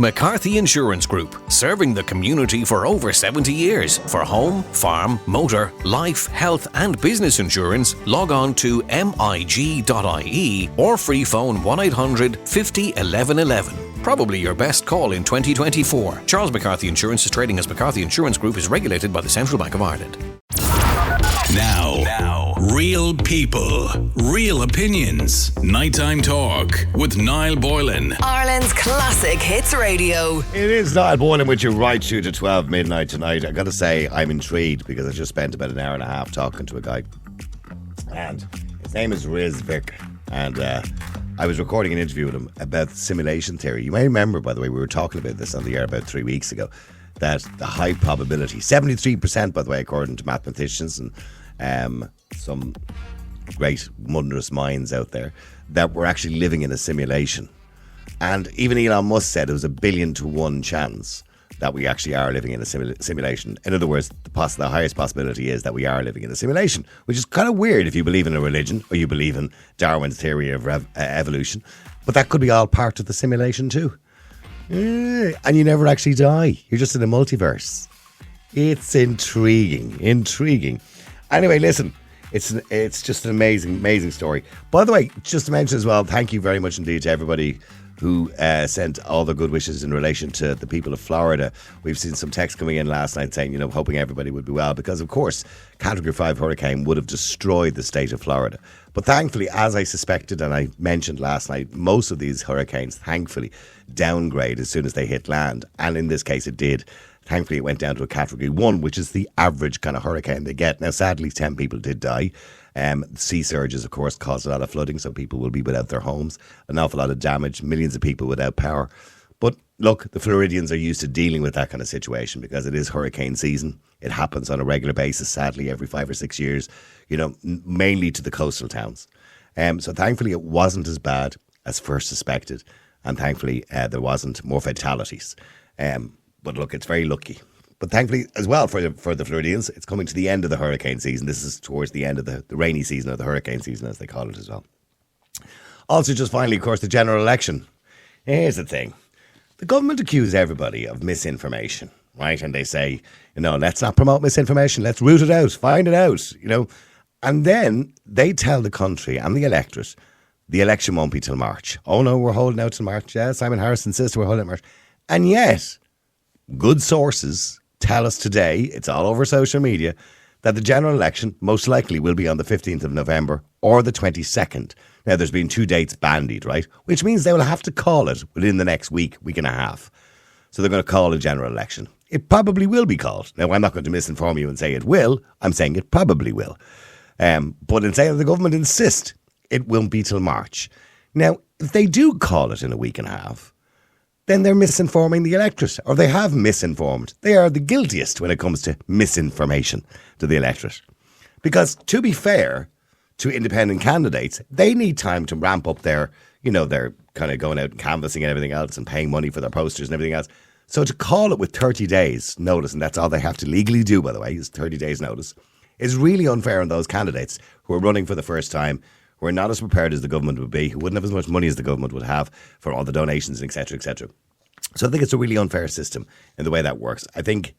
McCarthy Insurance Group, serving the community for over 70 years. For home, farm, motor, life, health and business insurance, log on to mig.ie or free phone 1800 50 11 11. Probably your best call in 2024. Charles McCarthy Insurance is trading as McCarthy Insurance Group, is regulated by the Central Bank of Ireland. Now, real people, real opinions. Nighttime talk with Niall Boylan. Ireland's classic hits radio. It is Niall Boylan with you right through to 12 midnight tonight. I got to say, I'm intrigued because I just spent about an hour and a half talking to a guy. And his name is Riz Vic. And I was recording an interview with him about simulation theory. You may remember, by the way, we were talking about this on the air about 3 weeks ago, that the high probability, 73%, by the way, according to mathematicians and some great wondrous minds out there, that we're actually living in a simulation. And even Elon Musk said it was 1 billion to 1 chance that we actually are living in a simulation. In other words, the highest possibility is that we are living in a simulation, which is kind of weird if you believe in a religion or you believe in Darwin's theory of evolution. But that could be all part of the simulation too. And you never actually die. You're just in a multiverse. It's intriguing. Anyway, listen, it's just an amazing story. By the way, just to mention as well, thank you very much indeed to everybody who sent all the good wishes in relation to the people of Florida. We've seen some texts coming in last night saying, hoping everybody would be well, because of course, Category 5 hurricane would have destroyed the state of Florida. But thankfully, as I suspected and I mentioned last night, most of these hurricanes, thankfully, downgrade as soon as they hit land. And in this case, it did. Thankfully, it went down to a Category 1, which is the average kind of hurricane they get. Now, sadly, 10 people did die. Sea surges, of course, caused a lot of flooding, so people will be without their homes. An awful lot of damage, millions of people without power. But look, the Floridians are used to dealing with that kind of situation because it is hurricane season. It happens on a regular basis, sadly, every 5 or 6 years, mainly to the coastal towns. So thankfully, it wasn't as bad as first suspected. And thankfully, there wasn't more fatalities. But look, it's very lucky. But thankfully, as well, for the Floridians, it's coming to the end of the hurricane season. This is towards the end of the rainy season, or the hurricane season, as they call it as well. Also, just finally, of course, the general election. Here's the thing. The government accuse everybody of misinformation, right? And they say, let's not promote misinformation. Let's root it out, find it out, And then they tell the country and the electorate, the election won't be till March. Oh, no, we're holding out till March. Yeah, Simon Harris insists we're holding out March. And yet, good sources tell us today, it's all over social media, that the general election most likely will be on the 15th of November or the 22nd. Now, there's been 2 dates bandied, right? Which means they will have to call it within the next week and a half. So they're going to call a general election. It probably will be called. Now, I'm not going to misinform you and say it will. I'm saying it probably will. But in saying the government insist it won't be till March. Now, if they do call it in a week and a half, then they're misinforming the electorate, or they have misinformed. They are the guiltiest when it comes to misinformation to the electorate. Because to be fair to independent candidates, they need time to ramp up their kind of going out and canvassing and everything else and paying money for their posters and everything else. So to call it with 30 days notice, and that's all they have to legally do, by the way, is 30 days notice, is really unfair on those candidates who are running for the first time, who are not as prepared as the government would be, who wouldn't have as much money as the government would have for all the donations, etc., etc. So I think it's a really unfair system in the way that works. I think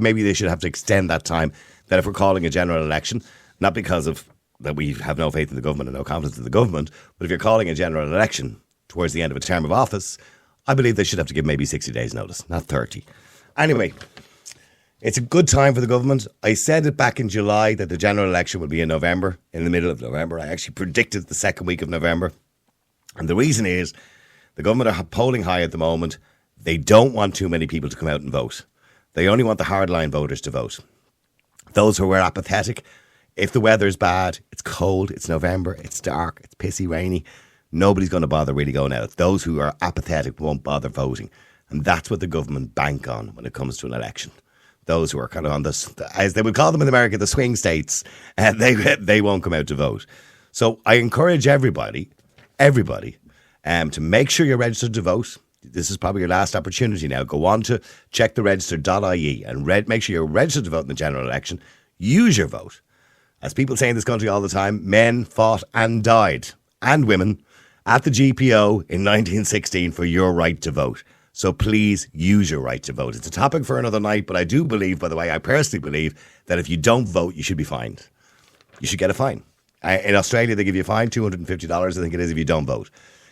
maybe they should have to extend that time, that if we're calling a general election, not because of that we have no faith in the government and no confidence in the government, but if you're calling a general election towards the end of a term of office, I believe they should have to give maybe 60 days notice, not 30. Anyway, it's a good time for the government. I said it back in July that the general election would be in November, in the middle of November. I actually predicted the second week of November. And the reason is the government are polling high at the moment. They don't want too many people to come out and vote. They only want the hardline voters to vote. Those who are apathetic, if the weather's bad, it's cold, it's November, it's dark, it's pissy, rainy, nobody's going to bother really going out. Those who are apathetic won't bother voting. And that's what the government bank on when it comes to an election. Those who are kind of on this, as they would call them in America, the swing states, they won't come out to vote. So I encourage everybody, to make sure you're registered to vote. This is probably your last opportunity now. Go on to checktheregister.ie and make sure you're registered to vote in the general election. Use your vote. As people say in this country all the time, men fought and died, and women, at the GPO in 1916 for your right to vote. So please use your right to vote. It's a topic for another night, but I do believe, by the way, I personally believe that if you don't vote, you should be fined. You should get a fine. In Australia, they give you a fine, $250, I think it is, if you don't vote.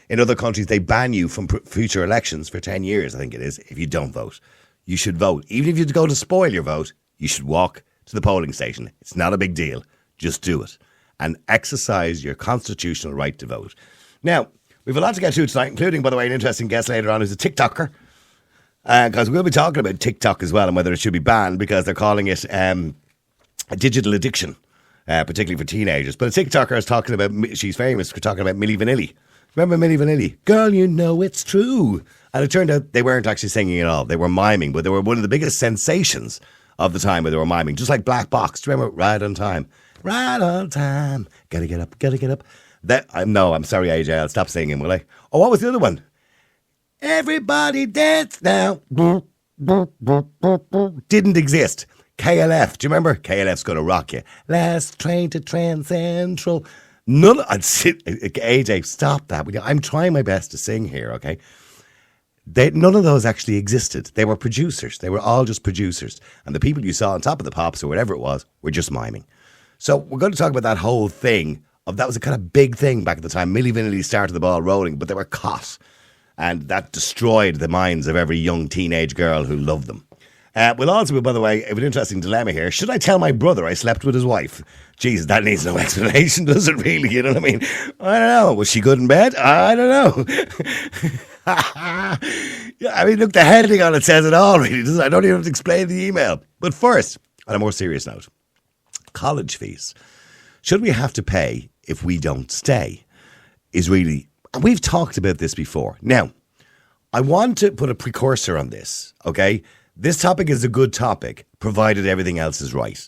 In other countries, they ban you from future elections for 10 years, I think it is, if you don't vote. You should vote. Even if you go to spoil your vote, you should walk to the polling station. It's not a big deal. Just do it. And exercise your constitutional right to vote. Now, we have a lot to get to tonight, including, by the way, an interesting guest later on who's a TikToker. Because we'll be talking about TikTok as well and whether it should be banned because they're calling it a digital addiction, particularly for teenagers. But a TikToker is talking about, she's famous for talking about Milli Vanilli. Remember Milli Vanilli? Girl, you know it's true. And it turned out they weren't actually singing at all. They were miming, but they were one of the biggest sensations of the time where they were miming. Just like Black Box. Do you remember Right on Time? Right on time. Gotta get up, gotta get up. I'm sorry, AJ. I'll stop singing, will I? Oh, what was the other one? Everybody dance now. Didn't exist. KLF. Do you remember? KLF's gonna rock you. Last train to Trans Central. AJ, stop that. I'm trying my best to sing here, okay? None of those actually existed. They were producers. They were all just producers. And the people you saw on Top of the Pops or whatever it was were just miming. So we're going to talk about that whole thing. That was a kind of big thing back at the time. Milli Vanilli started the ball rolling, but they were caught. And that destroyed the minds of every young teenage girl who loved them. We'll also, by the way, have an interesting dilemma here. Should I tell my brother I slept with his wife? Jesus, that needs no explanation, does it really? You know what I mean? I don't know. Was she good in bed? I don't know. Yeah, I mean, look, the heading on it says it all, really, doesn't it? I don't even have to explain the email. But first, on a more serious note, college fees. Should we have to pay if we don't stay? Is really, and we've talked about this before. Now, I want to put a precursor on this, okay? This topic is a good topic, provided everything else is right.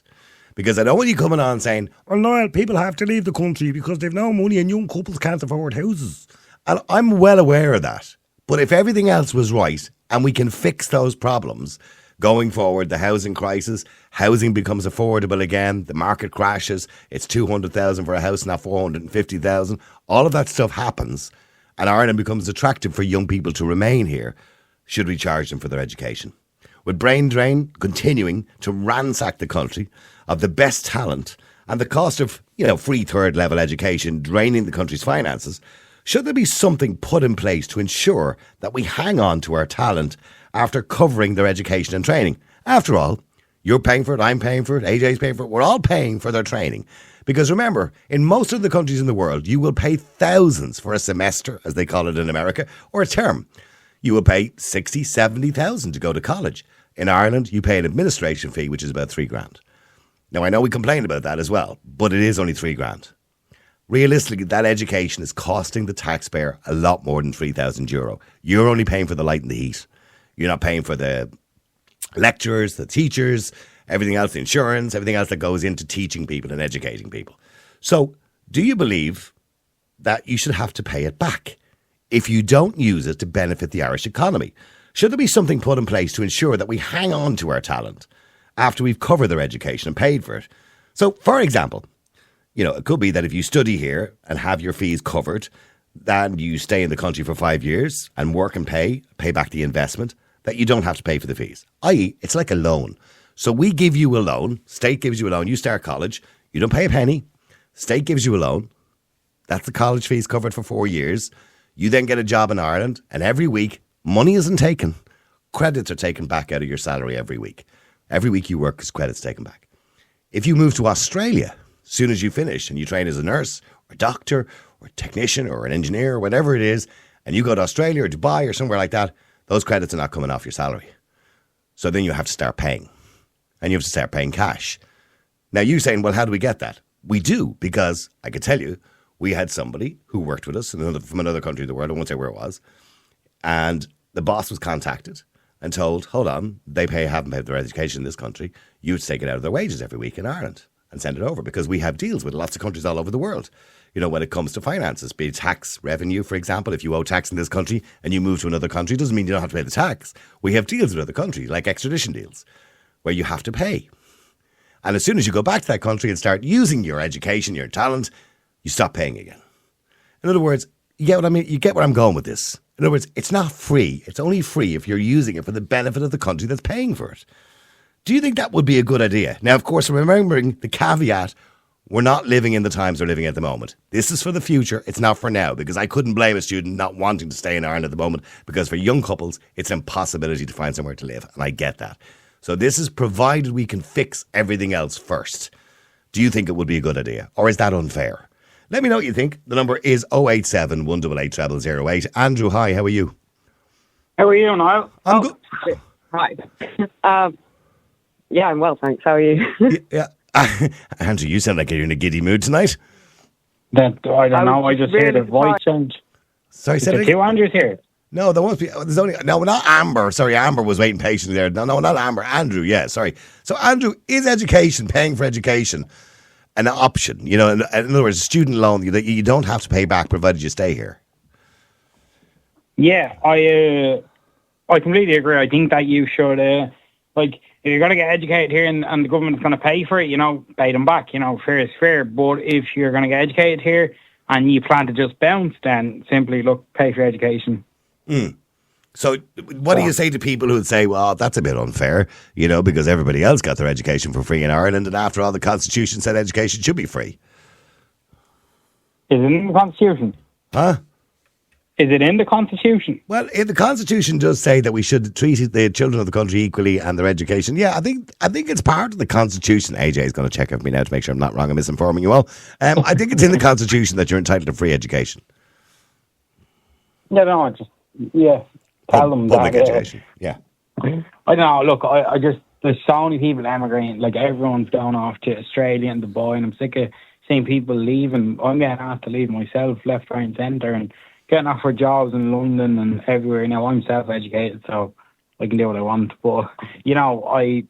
Because I don't want you coming on saying, well, Niall, people have to leave the country because they've no money and young couples can't afford houses. And I'm well aware of that. But if everything else was right and we can fix those problems going forward, the housing crisis, housing becomes affordable again, the market crashes, it's 200,000 for a house, not 450,000. All of that stuff happens and Ireland becomes attractive for young people to remain here. Should we charge them for their education? With brain drain continuing to ransack the country of the best talent and the cost of, free third level education draining the country's finances, should there be something put in place to ensure that we hang on to our talent after covering their education and training? After all, you're paying for it, I'm paying for it, AJ's paying for it, we're all paying for their training. Because remember, in most of the countries in the world, you will pay thousands for a semester, as they call it in America, or a term. You will pay 60, 70,000 to go to college. In Ireland, you pay an administration fee, which is about $3,000. Now, I know we complain about that as well, but it is only $3,000. Realistically, that education is costing the taxpayer a lot more than €3,000. You're only paying for the light and the heat. You're not paying for the lecturers, the teachers, everything else, the insurance, everything else that goes into teaching people and educating people. So, do you believe that you should have to pay it back if you don't use it to benefit the Irish economy? Should there be something put in place to ensure that we hang on to our talent after we've covered their education and paid for it? So, for example, it could be that if you study here and have your fees covered, then you stay in the country for 5 years and work and pay back the investment, that you don't have to pay for the fees. I.e., it's like a loan. So we give you a loan, state gives you a loan, you start college, you don't pay a penny, state gives you a loan, that's the college fees covered for 4 years. You then get a job in Ireland, and every week, money isn't taken. Credits are taken back out of your salary every week. Every week you work is credits taken back. If you move to Australia, as soon as you finish and you train as a nurse or a doctor or a technician or an engineer or whatever it is, and you go to Australia or Dubai or somewhere like that, those credits are not coming off your salary. So then you have to start paying. And you have to start paying cash. Now you're saying, well, how do we get that? We do, because I can tell you, we had somebody who worked with us from another country of the world, I won't say where it was, and the boss was contacted and told, hold on, haven't paid their education in this country, you have to take it out of their wages every week in Ireland and send it over, because we have deals with lots of countries all over the world. When it comes to finances, be it tax revenue, for example, if you owe tax in this country and you move to another country, doesn't mean you don't have to pay the tax. We have deals with other countries, like extradition deals, where you have to pay. And as soon as you go back to that country and start using your education, your talent, you stop paying again. In other words, you get what I mean? You get where I'm going with this. In other words, it's not free. It's only free if you're using it for the benefit of the country that's paying for it. Do you think that would be a good idea? Now, of course, remembering the caveat, we're not living in the times we're living at the moment. This is for the future. It's not for now, because I couldn't blame a student not wanting to stay in Ireland at the moment, because for young couples, it's an impossibility to find somewhere to live. And I get that. So this is provided we can fix everything else first. Do you think it would be a good idea? Or is that unfair? Let me know what you think. The number is 087 188 0008. Andrew, hi, how are you? How are you, Niall? I'm good. Hi. Yeah, I'm well, thanks. How are you? Yeah. Andrew, you sound like you're in a giddy mood tonight. I don't know. I just heard a voice change. Sorry, Is there two Andrews here? No, there won't be. There's only not Amber. Sorry, Amber was waiting patiently there. No, not Amber. Andrew. Yeah, sorry. So, Andrew, is education, paying for education, an option? You know, in other words, student loan that you don't have to pay back provided you stay here. Yeah, I completely agree. I think that you should if you're going to get educated here and the government's going to pay for it, pay them back. Fair is fair. But if you're going to get educated here and you plan to just bounce, then simply pay for education. So what do you say to people who would say, well, that's a bit unfair, because everybody else got their education for free in Ireland, and after all, the Constitution said education should be free? Is it in the Constitution? Huh? Is it in the Constitution? Well, the Constitution does say that we should treat the children of the country equally and their education. Yeah, I think it's part of the Constitution. AJ is going to check with me now to make sure I'm not wrong and misinforming you all. I think it's in the Constitution that you're entitled to free education. No, tell them public that. Education, yeah. I don't know. Look, I just, there's so many people emigrating. Like, everyone's going off to Australia and Dubai, and I'm sick of seeing people leaving. I'm getting asked to leave myself, left, right, and centre, and getting offered jobs in London and everywhere. Now, I'm self-educated, so I can do what I want. But, I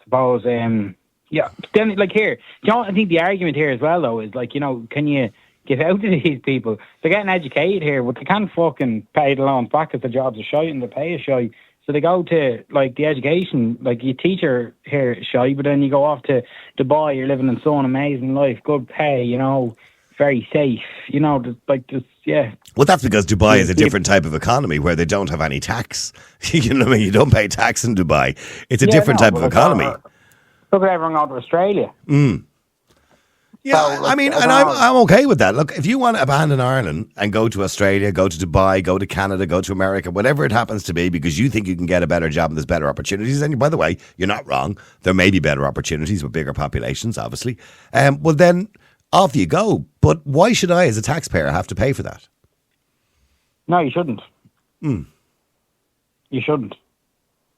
suppose, then, here, I think the argument here as well, though, is, can you give out to these people? They're getting educated here, but they can't fucking pay the loans back because the jobs are shite and the pay is shite. So they go to, the education, your teacher here is shite, but then you go off to Dubai, you're living in some amazing life, good pay, very safe, yeah. Well, that's because Dubai is a different type of economy where they don't have any tax. You know what I mean? You don't pay tax in Dubai. It's a different type of economy. Look at everyone going to Australia. Yeah, So, and I'm okay with that. Look, if you want to abandon Ireland and go to Australia, go to Dubai, go to Canada, go to America, whatever it happens to be, because you think you can get a better job and there's better opportunities, and by the way, you're not wrong. There may be better opportunities with bigger populations, obviously. Well, then off you go. But why should I, as a taxpayer, have to pay for that? No, you shouldn't. You shouldn't.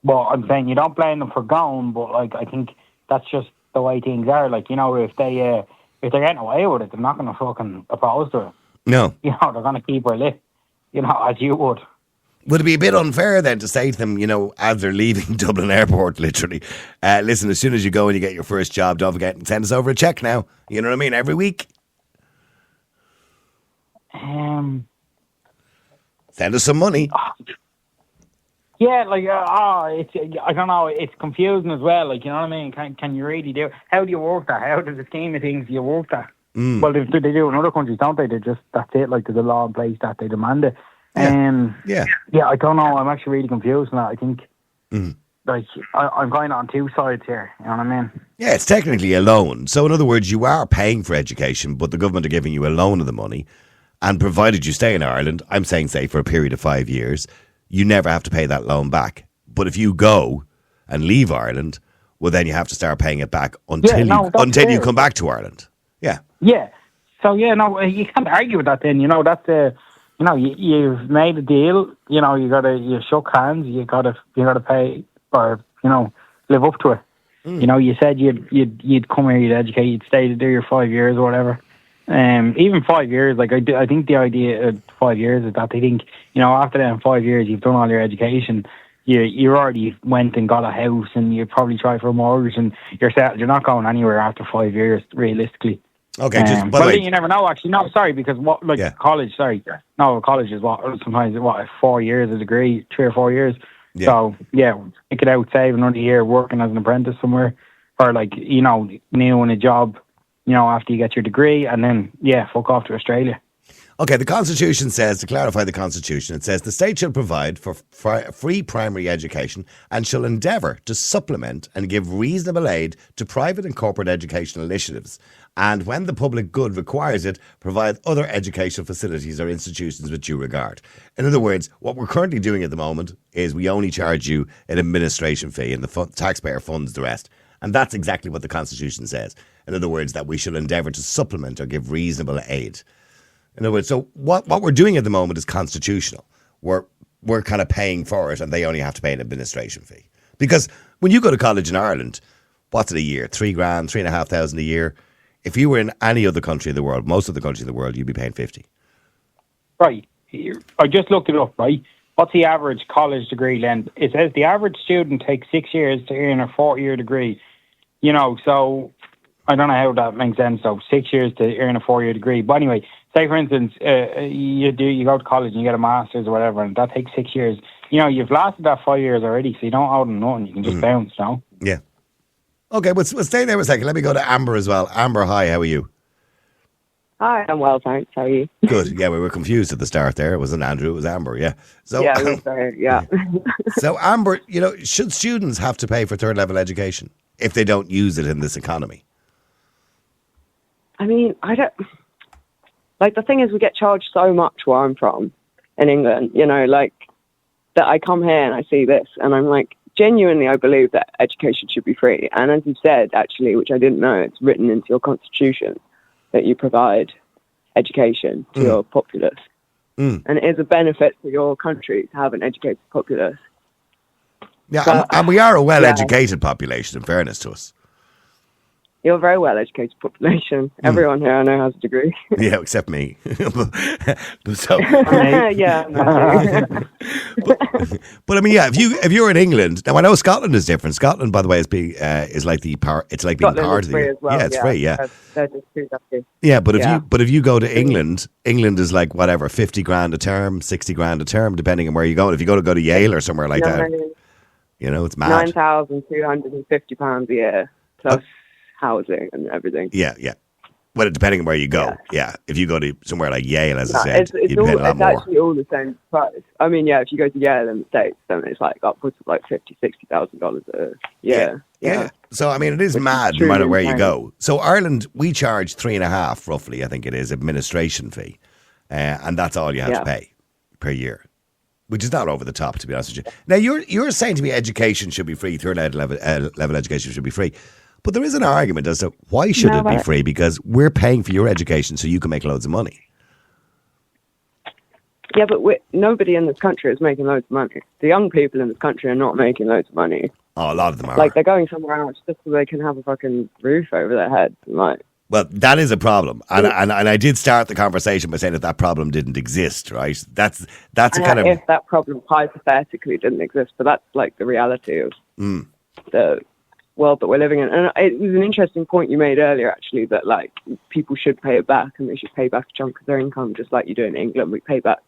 Well, I'm saying you don't blame them for going, but I think that's just the way things are. If they're getting away with it, they're not going to fucking oppose to it. No. They're going to keep her lit, as you would. Would it be a bit unfair then to say to them, as they're leaving Dublin Airport, literally, listen, as soon as you go and you get your first job, don't forget and send us over a cheque now. You know what I mean? Every week. Send us some money. Yeah, it's, I don't know, it's confusing as well, you know what I mean? Can you really do it? How do you work that? How does the scheme of things do you work that? Well, they do in other countries, don't they? They just, that's it, there's a law in place that they demand it. Yeah, I don't know, I'm actually really confused on that. I think, I'm kind of on two sides here, you know what I mean? Yeah, it's technically a loan. So in other words, you are paying for education, but the government are giving you a loan of the money, and provided you stay in Ireland, I'm saying, say, for a period of 5 years, you never have to pay that loan back. But if you go and leave Ireland, well, then you have to start paying it back until you come back to Ireland. Yeah. Yeah. So, you can't argue with that then. That's you've made a deal. You shook hands. You gotta pay or live up to it. You said you'd come here, you'd educate, you'd stay to do your 5 years or whatever. Even 5 years, I think the idea of 5 years is that they think, after that 5 years, you've done all your education, you already went and got a house, and you probably try for a mortgage, and you're settled. You're not going anywhere after 5 years, realistically. Okay, just by the way, you never know. Actually, no, sorry, because college. Sorry, no, college is sometimes 4 years a degree, 3 or 4 years. Yeah. So stick it out, save another year working as an apprentice somewhere, or new in a job. After you get your degree, and then, fuck off to Australia. Okay, the Constitution says, to clarify the Constitution, it says the state shall provide for free primary education and shall endeavour to supplement and give reasonable aid to private and corporate educational initiatives. And when the public good requires it, provide other educational facilities or institutions with due regard. In other words, what we're currently doing at the moment is we only charge you an administration fee and the taxpayer funds the rest. And that's exactly what the Constitution says. In other words, that we shall endeavour to supplement or give reasonable aid. In other words, so what we're doing at the moment is constitutional. We're kind of paying for it and they only have to pay an administration fee. Because when you go to college in Ireland, what's it a year? $3,000, $3,500 a year. If you were in any other country in the world, most of the countries in the world, you'd be paying 50. Right. I just looked it up, right? What's the average college degree length? It says the average student takes 6 years to earn a 4-year degree. You know, so I don't know how that makes sense. So 6 years to earn a 4-year degree. But anyway, say for instance, you go to college and you get a master's or whatever, and that takes 6 years. You know, you've lasted that 5 years already, so you don't owe them nothing. You can just bounce, you know? Yeah. Okay, we'll stay there for a second. Let me go to Amber as well. Amber, hi, how are you? Hi, I'm well, thanks. How are you? Good. Yeah, we were confused at the start there. It wasn't Andrew, it was Amber, yeah. So, yeah, it was there, yeah. So, Amber, you know, should students have to pay for third level education if they don't use it in this economy? I mean, I don't... Like, the thing is, we get charged so much where I'm from in England, you know, like, that I come here and I see this, and I'm like, genuinely, I believe that education should be free. And as you said, actually, which I didn't know, it's written into your constitution that you provide education to your populace. And it is a benefit for your country to have an educated populace. Yeah, But, and we are a well-educated population, in fairness to us. You're a very well-educated population. Everyone here I know has a degree. Yeah, except me. So, Yeah. No. but I mean, yeah, if you're in England, now I know Scotland is different. Scotland, by the way, is like it's like being Scotland part is of free the as well. yeah, it's free, yeah. They're just too lucky. Yeah, but Yeah. if you go to England is like whatever, 50 grand a term, 60 grand a term, depending on where you go. If you go to Yale or somewhere like that, you know, it's mad. £9,250 a year plus housing and everything. Yeah. Well, depending on where you go, yeah. If you go to somewhere like Yale, as I said, It's you'd pay a lot it's more. actually all the same price. I mean, yeah, if you go to Yale in the States, then it's like upwards of like $50,000-$60,000 a year. Yeah. So, I mean, it is mad no matter where you go. So, Ireland, we charge 3.5, roughly, I think it is, administration fee. And that's all you have to pay per year, which is not over the top, to be honest with you. Now, you're saying to me education should be free, third level education should be free. But there is an argument as to why should it be free? Because we're paying for your education so you can make loads of money. Yeah, but nobody in this country is making loads of money. The young people in this country are not making loads of money. Oh, a lot of them are. Like, they're going somewhere else just so they can have a fucking roof over their head. Like, well, that is a problem. And I did start the conversation by saying that problem didn't exist, right? That's a kind of... If that problem hypothetically didn't exist, but that's like the reality of the world that we're living in. And it was an interesting point you made earlier, actually, that like people should pay it back and they should pay back a chunk of their income, just like you do in England. We pay back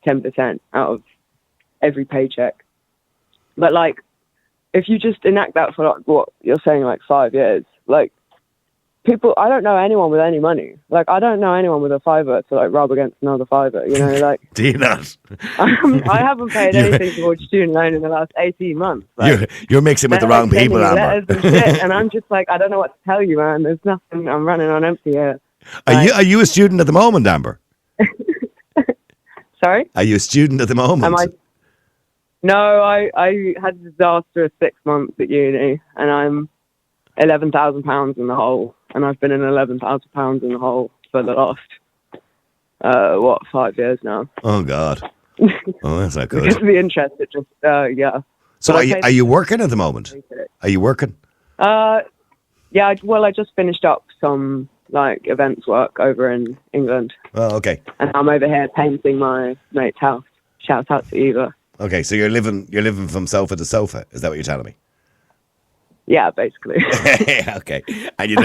10% out of every paycheck. But like, if you just enact that for like what you're saying, like 5 years, like people, I don't know anyone with any money. Like, I don't know anyone with a fiver to like rub against another fiver, you know, like. Do you not? I haven't paid anything towards student loan in the last 18 months. Like, you're mixing with the wrong people, Amber. And I'm just like, I don't know what to tell you, man. There's nothing. I'm running on empty here. Are you a student at the moment, Amber? Sorry? Are you a student at the moment? Am I? No, I had a disastrous 6 months at uni, and I'm £11,000 in the hole, and I've been in £11,000 in the hole for the last 5 years now. Oh God! Oh, that's not good. Because of the interest, it just yeah. So are you working at the moment? Are you working? Yeah. Well, I just finished up some like events work over in England. Oh, okay. And I'm over here painting my mate's house. Shout out to Eva. Okay, so you're living from sofa to sofa. Is that what you're telling me? Yeah, basically. Okay. And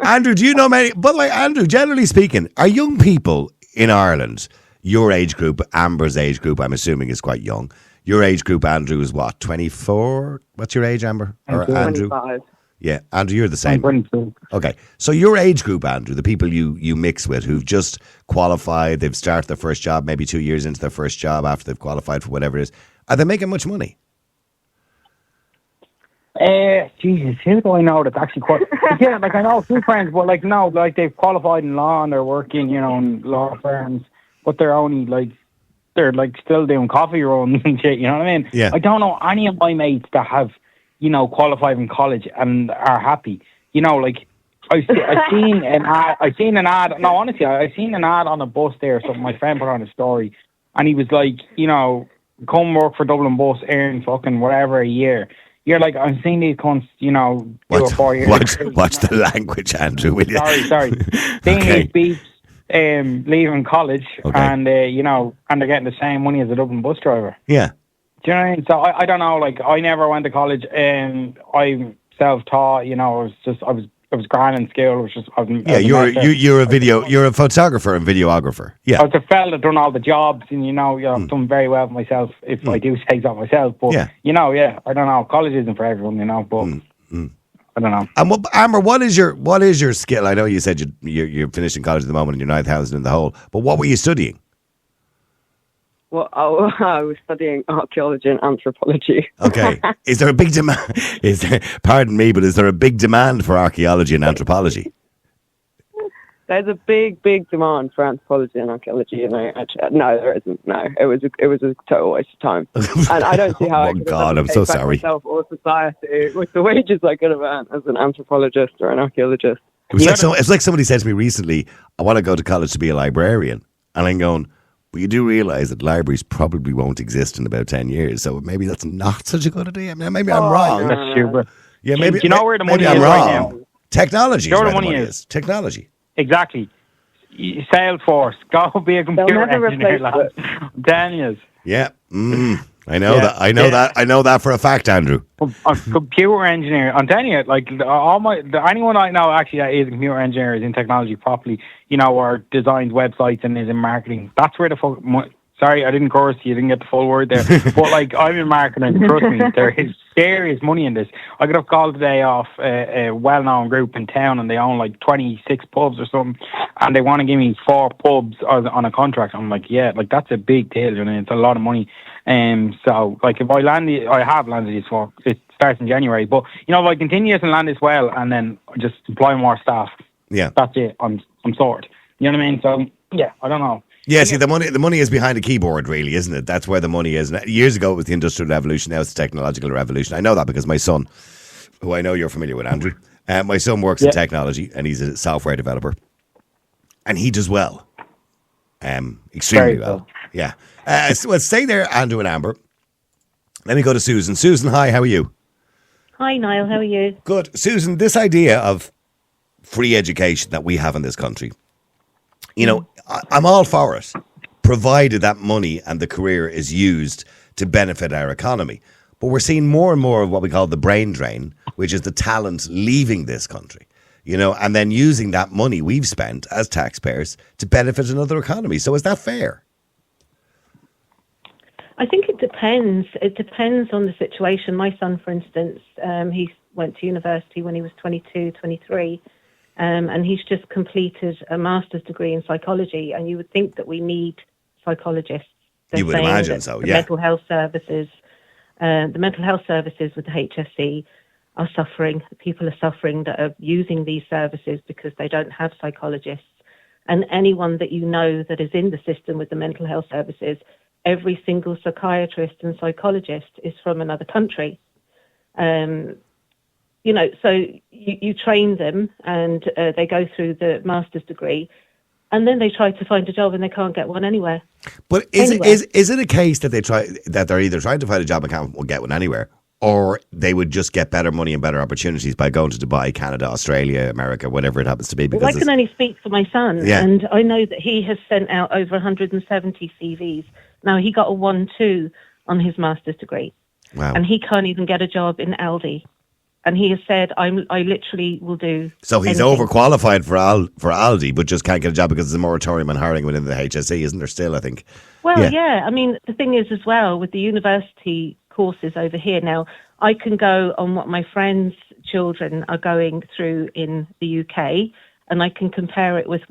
Andrew, do you know many? By the way, Andrew, generally speaking, are young people in Ireland, your age group, Amber's age group, I'm assuming is quite young. Your age group, Andrew, is what, 24? What's your age, Amber? Or Andrew? 25. Yeah, Andrew, you're the I'm same. 22. Okay, so your age group, Andrew, the people you mix with who've just qualified, they've started their first job, maybe 2 years into their first job after they've qualified for whatever it is, are they making much money? Jesus, who do I know that's actually quite... Yeah, like I know a few friends, but like no, like they've qualified in law and they're working, you know, in law firms, but they're only like, they're like still doing coffee runs and shit, you know what I mean? Yeah. I don't know any of my mates that have, you know, qualified in college and are happy. You know, like I seen an ad. No, honestly, I seen an ad on a bus there. So my friend put on a story, and he was like, you know, come work for Dublin Bus, earn fucking whatever a year. You're like, I'm seeing these cunts, you know, do a 4 year. Watch the language, Andrew, will you? Sorry. Seeing these beeps leaving college, and you know, and they're getting the same money as a Dublin bus driver. Yeah. Do you know what I mean? So I don't know. Like I never went to college, and I'm self-taught. You know, I was grand in school. It was just you're a photographer and videographer. Yeah. I was a fella that done all the jobs, and you know, I've done very well for myself. If I do say so myself, but you know, I don't know. College isn't for everyone, you know. But I don't know. And Amber, what is your skill? I know you said you're finishing college at the moment and you're 9,000 in the hole. But what were you studying? Well, I was studying archaeology and anthropology. Okay. Is there a big demand? Pardon me, but is there a big demand for archaeology and anthropology? There's a big demand for anthropology and archaeology. You know, no, there isn't. No, it was a total waste of time, and I don't see how. Oh God, I'm so sorry. Myself or society with the wages I could have earned as an anthropologist or an archaeologist. It's like somebody said to me recently, "I want to go to college to be a librarian," and I'm going, "But you do realise that libraries probably won't exist in about 10 years, so maybe that's not such a good idea. I mean, maybe I'm wrong." That's stupid. Yeah, maybe. Do you know where the money is right now? Technology. You know where where the money is. Technology. Exactly. Salesforce. Go be a computer engineer, lad. I'm telling you. Yeah. I know that. I know that for a fact, Andrew. A computer engineer. I'm telling you, like anyone I know actually that is a computer engineer is in technology properly, you know, or designs websites and is in marketing. That's where the fuck. Sorry, I didn't curse you. Didn't get the full word there. But like, I'm in marketing. Trust me, there is serious money in this. I got a call today off a well-known group in town, and they own like 26 pubs or something, and they want to give me 4 pubs on a contract. I'm like, yeah, like that's a big deal. You know, it's a lot of money. So like, if I have landed this work. It starts in January. But you know, if I continue to land this well, and then just employ more staff. Yeah, that's it. I'm sorted. You know what I mean? So yeah, I don't know. Yeah, see, the money is behind a keyboard, really, isn't it? That's where the money is. Years ago, it was the Industrial Revolution. Now it's the Technological Revolution. I know that because my son, who I know you're familiar with, Andrew, my son works in technology, and he's a software developer, and he does well, extremely well. Yeah. So stay there, Andrew and Amber. Let me go to Susan. Susan, hi, how are you? Hi, Niall, how are you? Good. Susan, this idea of free education that we have in this country, you know, I'm all for it, provided that money and the career is used to benefit our economy. But we're seeing more and more of what we call the brain drain, which is the talent leaving this country, you know, and then using that money we've spent as taxpayers to benefit another economy. So is that fair? I think it depends. It depends on the situation. My son, for instance, he went to university when he was 22, 23. And he's just completed a master's degree in psychology, and you would think that we need psychologists. You would imagine so, yeah. Mental health services with the HSE are suffering. People are suffering that are using these services because they don't have psychologists. And anyone that you know that is in the system with the mental health services, every single psychiatrist and psychologist is from another country. You know, so you train them and they go through the master's degree, and then they try to find a job and they can't get one anywhere. But is it a case that they're either trying to find a job and can't get one anywhere, or they would just get better money and better opportunities by going to Dubai, Canada, Australia, America, whatever it happens to be? Because I can only speak for my son, and I know that he has sent out over 170 CVs. Now, he got a 1-2 on his master's degree. Wow. And he can't even get a job in Aldi. And he has said, I literally will do. So he's anything. overqualified for Aldi, but just can't get a job because there's a moratorium on hiring within the HSE, isn't there still, I think? Well, yeah. I mean, the thing is as well, with the university courses over here now, I can go on what my friends children are going through in the UK, and I can compare it with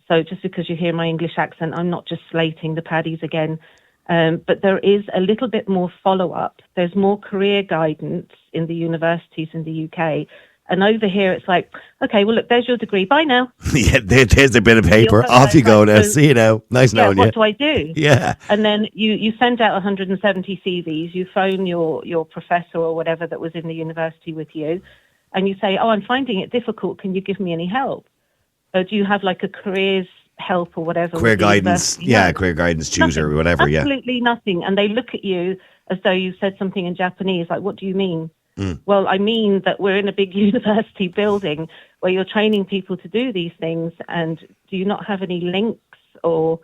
so just because you hear my English accent, I'm not just slating the Paddies again, but there is a little bit more follow-up. There's more career guidance in the universities in the UK. And over here, it's like, okay, well, look, there's your degree. Bye now. Yeah, there's a bit of paper. Off you go now. See you now. Nice knowing you. What do I do? Yeah. And then you send out 170 CVs. You phone your professor or whatever that was in the university with you, and you say, oh, I'm finding it difficult. Can you give me any help? Or do you have like a careers help or whatever? Career guidance. Yeah, career guidance tutor or whatever. Absolutely nothing. And they look at you as though you said something in Japanese. Like, what do you mean? Well, I mean that we're in a big university building where you're training people to do these things, and do you not have any links or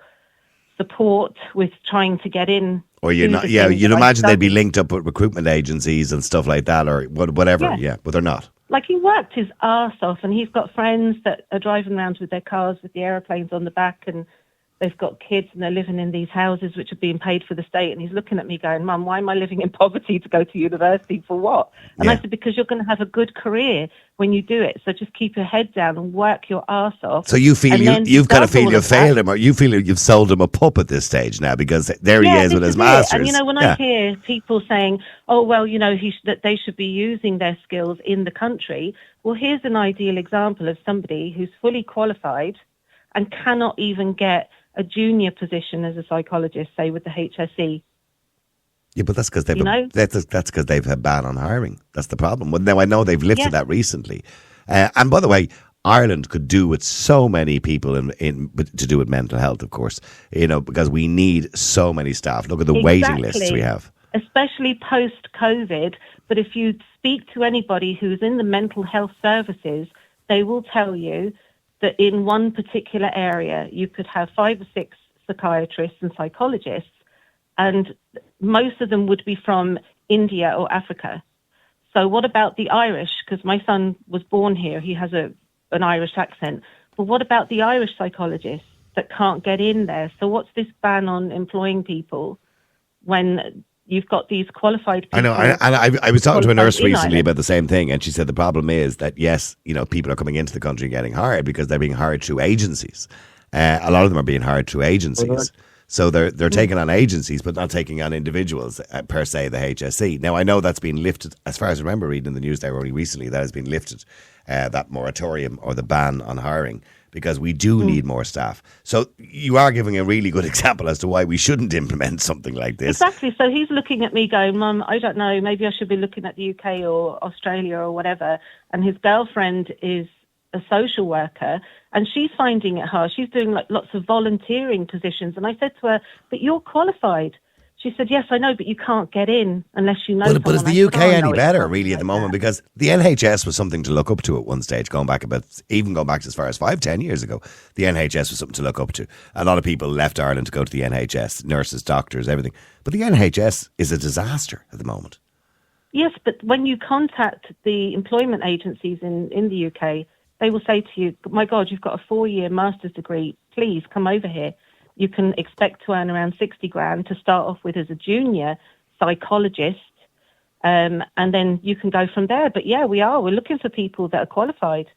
support with trying to get in? Or you'd imagine they'd be linked up with recruitment agencies and stuff like that, or whatever. Yeah, but they're not. Like, he worked his arse off, and he's got friends that are driving around with their cars with the aeroplanes on the back, and they've got kids and they're living in these houses which are being paid for the state. And he's looking at me going, Mum, why am I living in poverty to go to university for what? And I said, because you're going to have a good career when you do it. So just keep your head down and work your arse off. So you feel you've got to feel you've failed him, or you feel you've sold him a pup at this stage now, because there he is with his masters. And, when I hear people saying, oh, well, that they should be using their skills in the country. Well, here's an ideal example of somebody who's fully qualified and cannot even get a junior position as a psychologist, say with the HSE. Yeah, but that's because they've had ban on hiring. That's the problem. Well, now I know they've lifted that recently, and by the way, Ireland could do with so many people to do with mental health, of course. Because we need so many staff. Look at the waiting lists we have, especially post-COVID. But if you speak to anybody who's in the mental health services, they will tell you that in one particular area, you could have 5 or 6 psychiatrists and psychologists, and most of them would be from India or Africa. So what about the Irish? Because my son was born here. He has an Irish accent. But what about the Irish psychologists that can't get in there? So what's this ban on employing people when you've got these qualified people? I know, and I was talking to a nurse recently about the same thing, and she said the problem is that, yes, people are coming into the country and getting hired because they're being hired through agencies. A lot of them are being hired through agencies. So they're taking on agencies, but not taking on individuals, per se, the HSE. Now, I know that's been lifted, as far as I remember reading in the news there only recently, that has been lifted, that moratorium or the ban on hiring, because we do need more staff. So you are giving a really good example as to why we shouldn't implement something like this. Exactly. So he's looking at me going, Mum, I don't know, maybe I should be looking at the UK or Australia or whatever. And his girlfriend is a social worker, and she's finding it hard. She's doing like lots of volunteering positions. And I said to her, but you're qualified. She said, yes, I know, but you can't get in unless you know someone. But is the UK any better, really, at the moment? Because the NHS was something to look up to at one stage, going back as far as 5-10 years ago. The NHS was something to look up to. A lot of people left Ireland to go to the NHS, nurses, doctors, everything. But the NHS is a disaster at the moment. Yes, but when you contact the employment agencies in the UK, they will say to you, my God, you've got a 4-year master's degree. Please come over here. You can expect to earn around 60 grand to start off with as a junior psychologist, and then you can go from there. But yeah, we're looking for people that are qualified.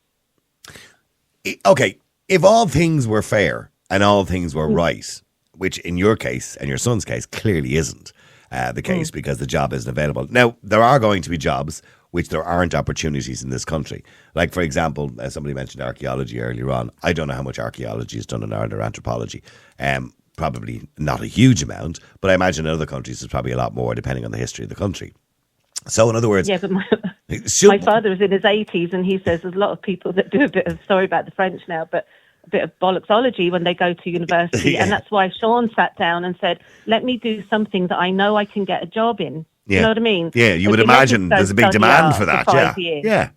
Okay, if all things were fair and all things were right, which in your case and your son's case clearly isn't the case because the job isn't available. Now, there are going to be jobs which there aren't opportunities in this country. Like, for example, somebody mentioned archaeology earlier on. I don't know how much archaeology is done in Ireland, or anthropology. Probably not a huge amount, but I imagine in other countries there's probably a lot more, depending on the history of the country. So, in other words... Yeah, but my father is in his 80s, and he says there's a lot of people that do a bit of, sorry about the French now, but a bit of bollocksology when they go to university. And that's why Sean sat down and said, let me do something that I know I can get a job in. Yeah. You know what I mean? Yeah, you would imagine there's a big demand for that. Yeah.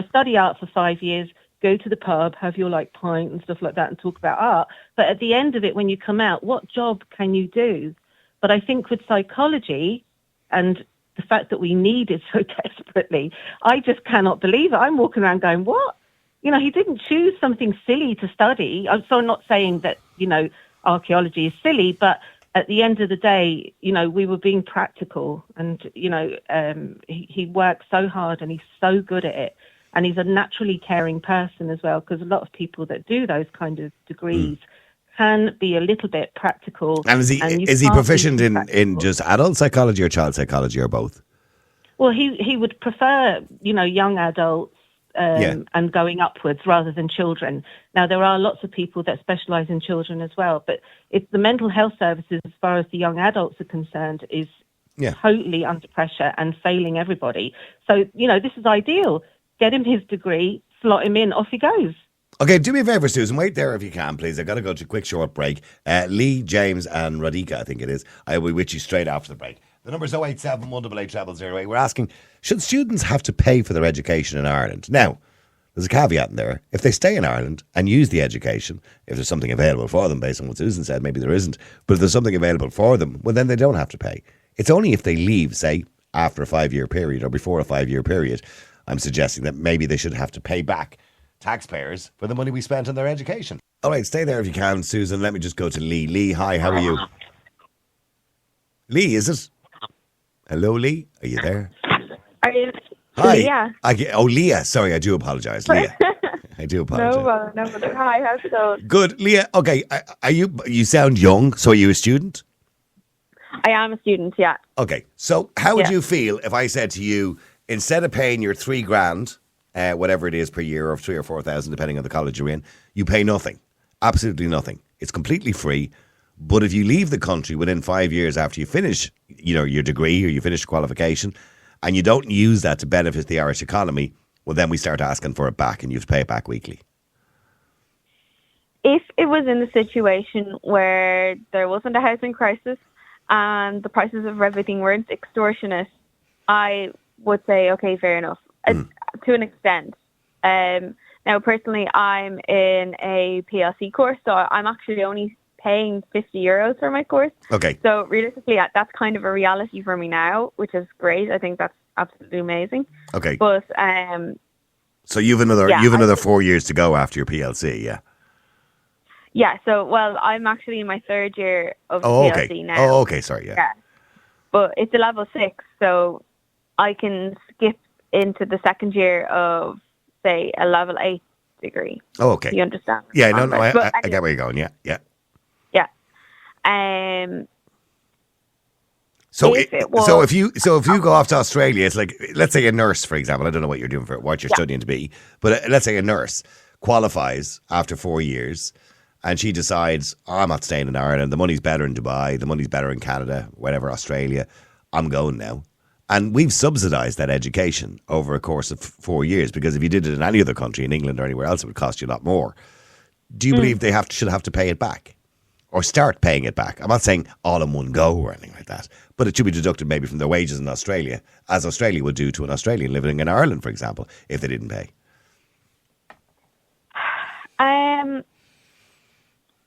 Study art for 5 years, go to the pub, have your pint and stuff like that, and talk about art. But at the end of it, when you come out, what job can you do? But I think with psychology and the fact that we need it so desperately, I just cannot believe it. I'm walking around going, what? He didn't choose something silly to study. So I'm not saying that, archaeology is silly, but at the end of the day, we were being practical, and, he works so hard and he's so good at it. And he's a naturally caring person as well, because a lot of people that do those kind of degrees can be a little bit practical. And is he proficient in just adult psychology or child psychology or both? Well, he would prefer, young adults and going upwards rather than children. Now, there are lots of people that specialise in children as well, but the mental health services, as far as the young adults are concerned, is totally under pressure and failing everybody. So, this is ideal. Get him his degree, slot him in, off he goes. Okay, do me a favour, Susan. Wait there if you can, please. I've got to go to a quick short break. Lee, James and Radhika, I think it is. I will be with you straight after the break. The number is 087 188 0008. We're asking, should students have to pay for their education in Ireland? Now, there's a caveat in there. If they stay in Ireland and use the education, if there's something available for them, based on what Susan said, maybe there isn't, but if there's something available for them, well, then they don't have to pay. It's only if they leave, say, after a 5-year period or before a 5-year period, I'm suggesting that maybe they should have to pay back taxpayers for the money we spent on their education. All right, stay there if you can, Susan. Let me just go to Lee. Lee, hi, how are you? Lee, is it? Hello, Lee? Are you there? Are you? Hi. Leah. Leah. Sorry, I do apologise. Leah. I do apologise. No, hi, how's it going? Good. Leah, okay, you sound young, so are you a student? I am a student, yeah. Okay, so how would you feel if I said to you, instead of paying your $3,000, whatever it is per year, or 3,000 or 4,000, depending on the college you're in, you pay nothing, absolutely nothing. It's completely free. But if you leave the country within 5 years after you finish, your degree or you finish your qualification, and you don't use that to benefit the Irish economy, well, then we start asking for it back, and you have to pay it back weekly. If it was in the situation where there wasn't a housing crisis and the prices of everything weren't extortionate, I would say, okay, fair enough, to an extent. Now, personally, I'm in a PLC course, so I'm actually only paying €50 for my course. Okay. So realistically, that's kind of a reality for me now, which is great. I think that's absolutely amazing. Okay. But so you've another 4 years to go after your PLC, yeah. Yeah. So I'm actually in my third year of PLC now. Oh, okay. Sorry. Yeah. But it's a level 6, so I can skip into the second year of, say, a level 8 degree. Oh, okay. You understand? Yeah. No. I get where you're going. Yeah. Yeah. Yeah. So if you go off to Australia, it's like, let's say a nurse, for example. I don't know what you're doing what you're studying to be, but let's say a nurse qualifies after 4 years, and she decides, I'm not staying in Ireland. The money's better in Dubai. The money's better in Canada, whatever, Australia. I'm going now. And we've subsidised that education over a course of 4 years, because if you did it in any other country, in England or anywhere else, it would cost you a lot more. Do you believe they should have to pay it back? Or start paying it back? I'm not saying all in one go or anything like that, but it should be deducted maybe from their wages in Australia, as Australia would do to an Australian living in Ireland, for example, if they didn't pay.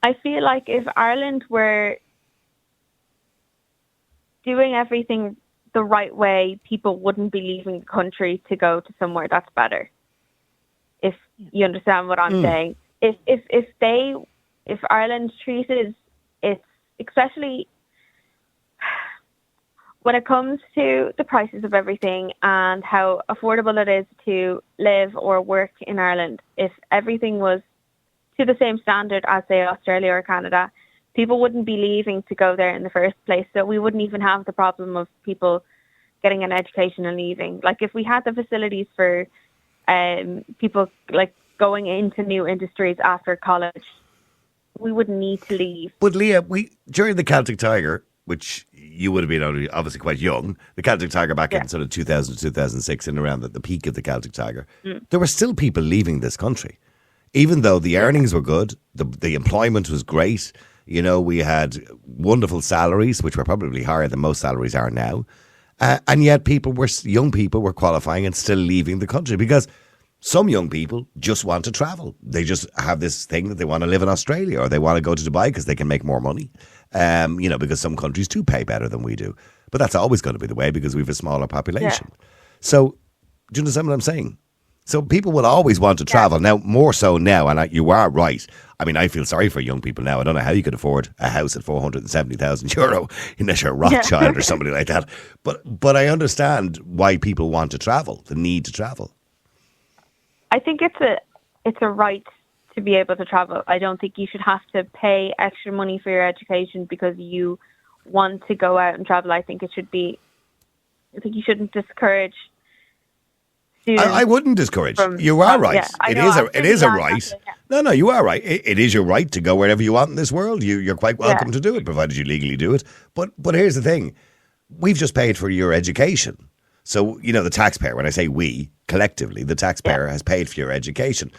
I feel like if Ireland were doing everything the right way, people wouldn't be leaving the country to go to somewhere that's better. If you understand what I'm saying. If Ireland treated it, especially when it comes to the prices of everything and how affordable it is to live or work in Ireland, if everything was to the same standard as, say, Australia or Canada, people wouldn't be leaving to go there in the first place. So we wouldn't even have the problem of people getting an education and leaving. Like, if we had the facilities for people like going into new industries after college, we wouldn't need to leave. But Leah, during the Celtic Tiger, which you would have been obviously quite young, the Celtic Tiger back in sort of 2000 to 2006, and around the peak of the Celtic Tiger, there were still people leaving this country. Even though the earnings were good, the employment was great, we had wonderful salaries, which were probably higher than most salaries are now. And yet young people were qualifying and still leaving the country, because some young people just want to travel. They just have this thing that they want to live in Australia, or they want to go to Dubai because they can make more money. Because some countries do pay better than we do. But that's always going to be the way, because we have a smaller population. Yeah. So, do you understand what I'm saying? So people will always want to travel. Now, more so now, and you are right. I mean, I feel sorry for young people now. I don't know how you could afford a house at €470,000 unless you're Rothschild or somebody like that. But I understand why people want to travel, the need to travel. I think it's a right to be able to travel. I don't think you should have to pay extra money for your education because you want to go out and travel. I think you shouldn't discourage students. I wouldn't discourage. You are right. Yeah, it is a right. No, you are right. It is your right to go wherever you want in this world. You're quite welcome to do it, provided you legally do it. But here's the thing. We've just paid for your education. So, the taxpayer, when I say we, collectively, the taxpayer has paid for your education.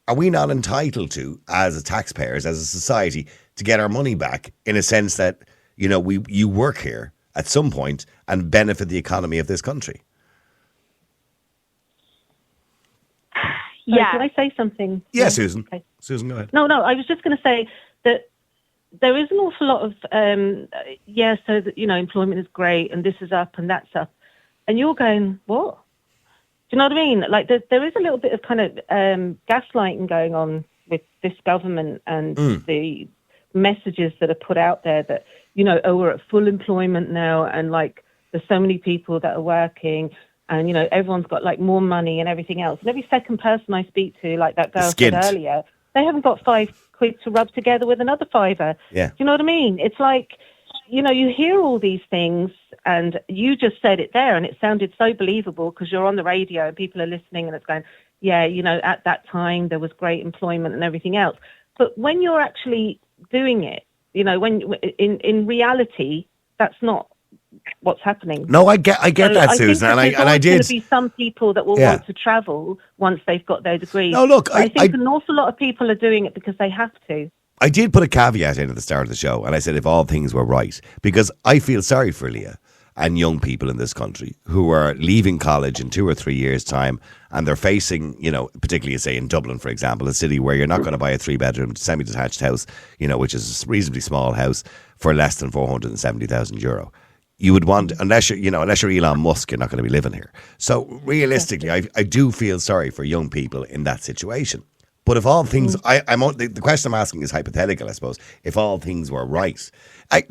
Are we not entitled to, as taxpayers, as a society, to get our money back in a sense that, you work here at some point and benefit the economy of this country? Yeah. Can I say something? Yeah, Susan. Okay. Susan, go ahead. No, I was just going to say that there is an awful lot of, so that, employment is great and this is up and that's up. And you're going, what? Do you know what I mean? Like there is a little bit of kind of gaslighting going on with this government and the messages that are put out there that, we're at full employment now and like there's so many people that are working and, everyone's got like more money and everything else. And every second person I speak to, like that girl said earlier, they haven't got £5 to rub together with another £5. Yeah. Do you know what I mean? It's like, you hear all these things and you just said it there and it sounded so believable because you're on the radio and people are listening and it's going, at that time there was great employment and everything else. But when you're actually doing it, when in reality, that's not what's happening. No, I get that, Susan, and I did. There's going to be some people that will want to travel once they've got their degrees. No, look, I think an awful lot of people are doing it because they have to. I did put a caveat in at the start of the show, and I said if all things were right, because I feel sorry for Leah and young people in this country who are leaving college in 2 or 3 years' time, and they're facing, particularly say in Dublin, for example, a city where you're not going to buy a 3-bedroom semi-detached house, which is a reasonably small house for less than €470,000. You would want, unless you're Elon Musk, you're not going to be living here. So realistically, I do feel sorry for young people in that situation. But if all things, the question I'm asking is hypothetical, I suppose. If all things were right,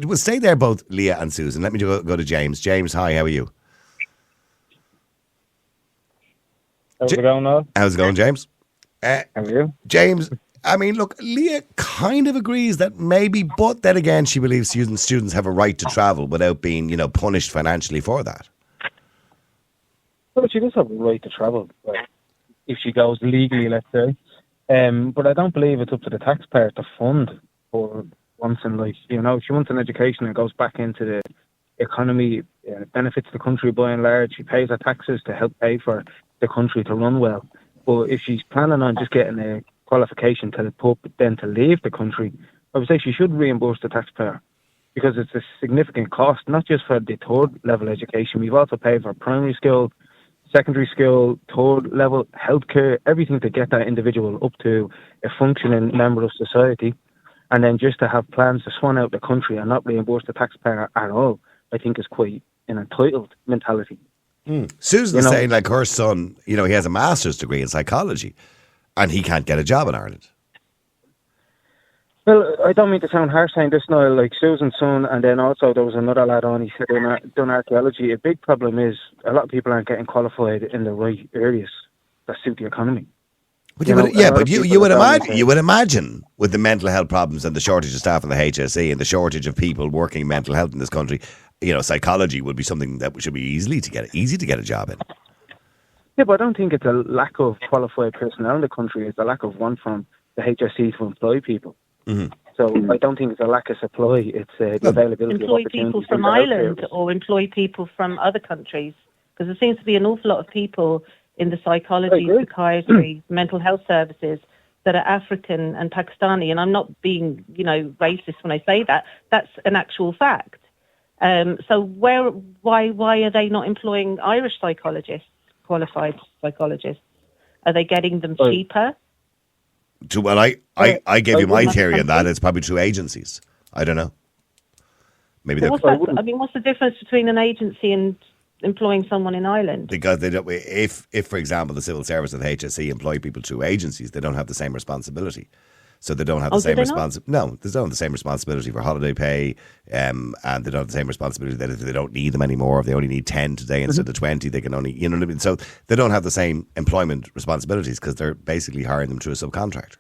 we'll stay there, both Leah and Susan. Let me go to James. James, hi, how are you? How's it going, Noel? How's it going, James? How are you? James, I mean, look, Leah kind of agrees that maybe, but then again, she believes students have a right to travel without being, punished financially for that. Well, she does have a right to travel, if she goes legally, let's say. But I don't believe it's up to the taxpayer to fund for once in life. If she wants an education and goes back into the economy, it benefits the country by and large. She pays her taxes to help pay for the country to run well. But if she's planning on just getting a qualification to the pub, then to leave the country, I would say she should reimburse the taxpayer because it's a significant cost, not just for the third level education. We've also paid for primary school, secondary school, third level, healthcare, everything to get that individual up to a functioning member of society. And then just to have plans to swan out the country and not reimburse the taxpayer at all, I think is quite an entitled mentality. Susan's saying like her son, he has a master's degree in psychology and he can't get a job in Ireland. Well, I don't mean to sound harsh saying this now, like Susan's son, and then also there was another lad on, he said done archaeology. A big problem is a lot of people aren't getting qualified in the right areas that suit the economy. But you would imagine with the mental health problems and the shortage of staff in the HSE and the shortage of people working in mental health in this country, psychology would be something that should be easy to get a job in. Yeah, but I don't think it's a lack of qualified personnel in the country. It's a lack of want from the HSE to employ people. Mm-hmm. So I don't think it's a lack of supply. It's the availability of opportunities. Employ people from Ireland or employ people from other countries, because there seems to be an awful lot of people in the psychology, psychiatry, mental health services that are African and Pakistani. And I'm not being, racist when I say that. That's an actual fact. So why are they not employing Irish psychologists, qualified psychologists? Are they getting them cheaper? Well, I gave you my theory on that. It's probably through agencies. I don't know. Maybe what's the difference between an agency and employing someone in Ireland. Because they don't. If for example, the civil service and the HSE employ people through agencies, they don't have the same responsibility. So they don't have the same responsibility. No, they don't have the same responsibility for holiday pay, and they don't have the same responsibility that if they don't need them anymore, if they only need 10 today instead of 20, they can only, you know what I mean? So they don't have the same employment responsibilities because they're basically hiring them through a subcontractor.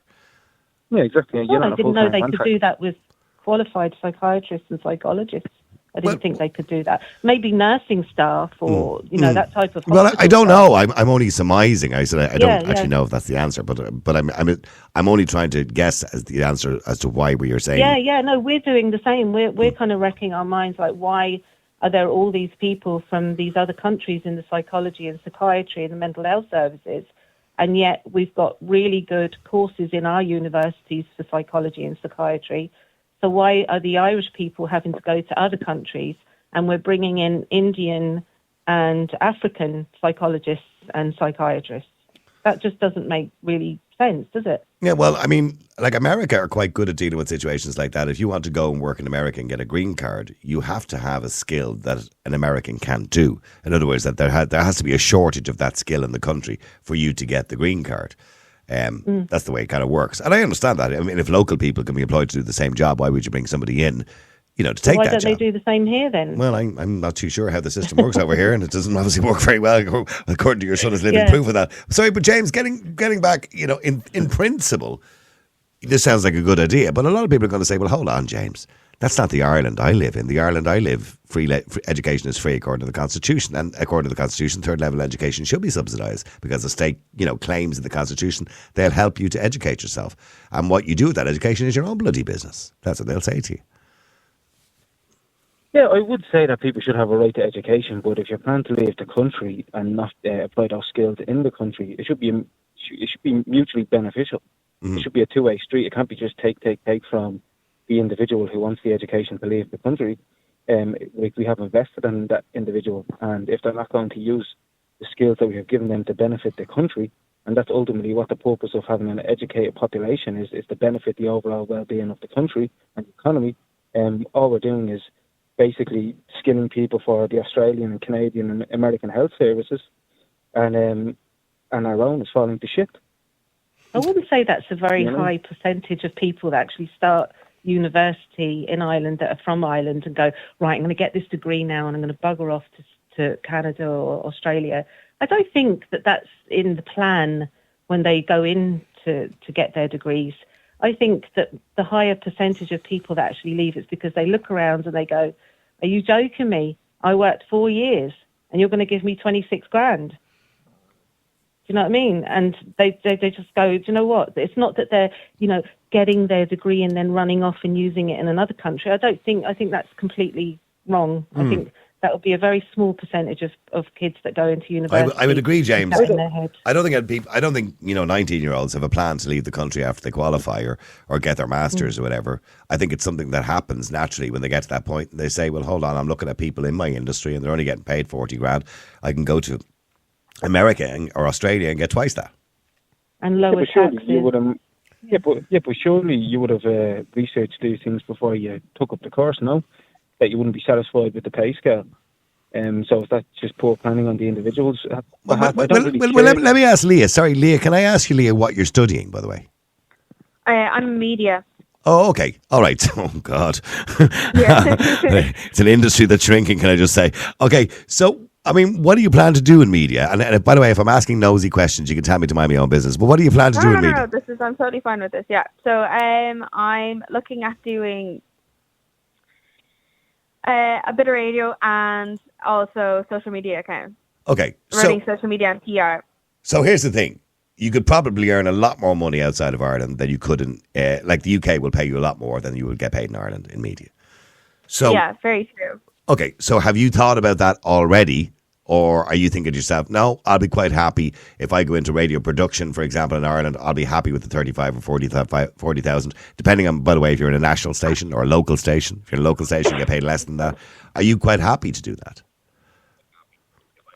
Yeah, exactly. Well, I didn't know they could do that with qualified psychiatrists and psychologists. I didn't think they could do that. Maybe nursing staff or, that type of... Well, I don't know. I'm only surmising. I said I don't actually know if that's the answer, but I'm only trying to guess as the answer as to why we are saying... Yeah, no, we're doing the same. We're kind of wrecking our minds, like, why are there all these people from these other countries in the psychology and psychiatry and the mental health services, and yet we've got really good courses in our universities for psychology and psychiatry. So why are the Irish people having to go to other countries, and we're bringing in Indian and African psychologists and psychiatrists? That just doesn't make really sense, does it? Yeah, well, I mean, like America are quite good at dealing with situations like that. If you want to go and work in America and get a green card, you have to have a skill that an American can't do. In other words, that there has to be a shortage of that skill in the country for you to get the green card. That's the way it kind of works. And I understand that. I mean, if local people can be employed to do the same job, why would you bring somebody in, to take that job? Why don't they do the same here then? Well, I'm not too sure how the system works over here, and it doesn't obviously work very well, according to your son is living proof of that. Sorry, but James, getting back, in principle, this sounds like a good idea, but a lot of people are going to say, well, hold on, James. That's not the Ireland I live in. The Ireland I live, free education is free according to the Constitution. And according to the Constitution, third level education should be subsidised because the state, claims in the Constitution they'll help you to educate yourself. And what you do with that education is your own bloody business. That's what they'll say to you. Yeah, I would say that people should have a right to education, but if you plan to leave the country and not apply those skills in the country, it should be mutually beneficial. Mm-hmm. It should be a two-way street. It can't be just take from the individual who wants the education to leave the country. We have invested in that individual, and if they're not going to use the skills that we have given them to benefit the country, and that's ultimately what the purpose of having an educated population is to benefit the overall well-being of the country and the economy. All we're doing is basically skilling people for the Australian and Canadian and American health services, and our own is falling to shit. I wouldn't say that's a very high percentage of people that actually start university in Ireland that are from Ireland and go, right, I'm going to get this degree now and I'm going to bugger off to Canada or Australia. I don't think that that's in the plan when they go in to get their degrees. I think that the higher percentage of people that actually leave is because they look around and they go, are you joking me? I worked 4 years and you're going to give me 26 grand. Do you know what I mean? And they just go, do you know what? It's not that they're, getting their degree and then running off and using it in another country. I think that's completely wrong. I think that would be a very small percentage of kids that go into university. I would agree, James. In their head. I don't think 19-year-olds have a plan to leave the country after they qualify or get their masters or whatever. I think it's something that happens naturally when they get to that point. And they say, well, hold on, I'm looking at people in my industry and they're only getting paid 40 grand. I can go to America or Australia and get twice that. And lower taxes. But surely you would have researched these things before you took up the course, no? That you wouldn't be satisfied with the pay scale. So is that just poor planning on the individuals? Let me ask Leah. Sorry, Leah, can I ask you, Leah, what you're studying, by the way? I'm media. Oh, okay. All right. Oh, God. It's an industry that's shrinking, can I just say. Okay, so... I mean, what do you plan to do in media? And by the way, if I'm asking nosy questions, you can tell me to mind my own business. But what do you plan to do in media? No, I'm totally fine with this. Yeah. So I'm looking at doing a bit of radio and also social media accounts. Okay. Running social media and PR. So here's the thing. You could probably earn a lot more money outside of Ireland than you could in, like the UK will pay you a lot more than you would get paid in Ireland in media. So yeah, very true. Okay, so have you thought about that already? Or are you thinking to yourself, no, I'll be quite happy if I go into radio production, for example, in Ireland, I'll be happy with the 35 or 40,000, depending on, by the way, if you're in a national station or a local station. If you're in a local station, you get paid less than that. Are you quite happy to do that?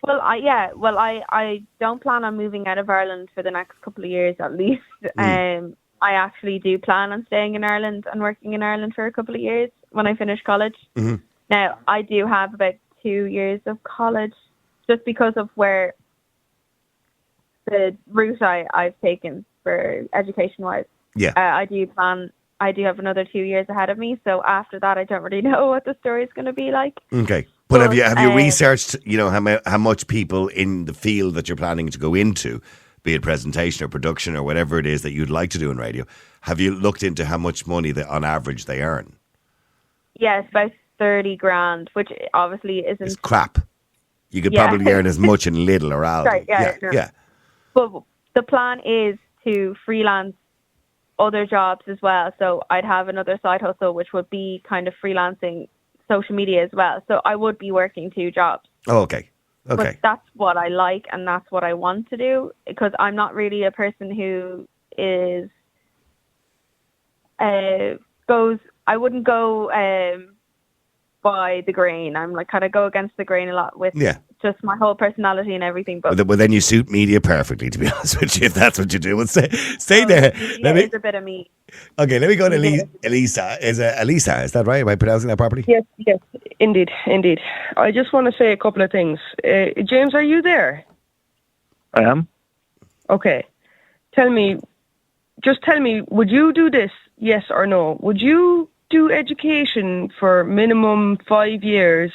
Well, I don't plan on moving out of Ireland for the next couple of years at least. I actually do plan on staying in Ireland and working in Ireland for a couple of years when I finish college. Mm-hmm. Now, I do have about 2 years of college just because of where the route I've taken for education-wise. Yeah. I do have another 2 years ahead of me, so after that I don't really know what the story is going to be like. Okay. But have you researched, how much people in the field that you're planning to go into, be it presentation or production or whatever it is that you'd like to do in radio, have you looked into how much money that on average they earn? Yeah, it's about 30 grand, which obviously isn't... It's crap. You could probably earn as much in Lidl or Aldi. Right, yeah. But the plan is to freelance other jobs as well. So I'd have another side hustle, which would be kind of freelancing social media as well. So I would be working 2 jobs. Oh, okay. But that's what I like and that's what I want to do, because I'm not really a person who is I wouldn't go by the grain. I'm like kind of go against the grain a lot with just my whole personality and everything. But well, then you suit media perfectly, to be honest with you, if that's what you do. Well, stay there. It's a bit of me. Okay, let me go to Elisa. Is that right? Am I pronouncing that properly? Yes, indeed. I just want to say a couple of things. James, are you there? I am. Okay. Tell me, would you do this, yes or no? Would you do education for minimum 5 years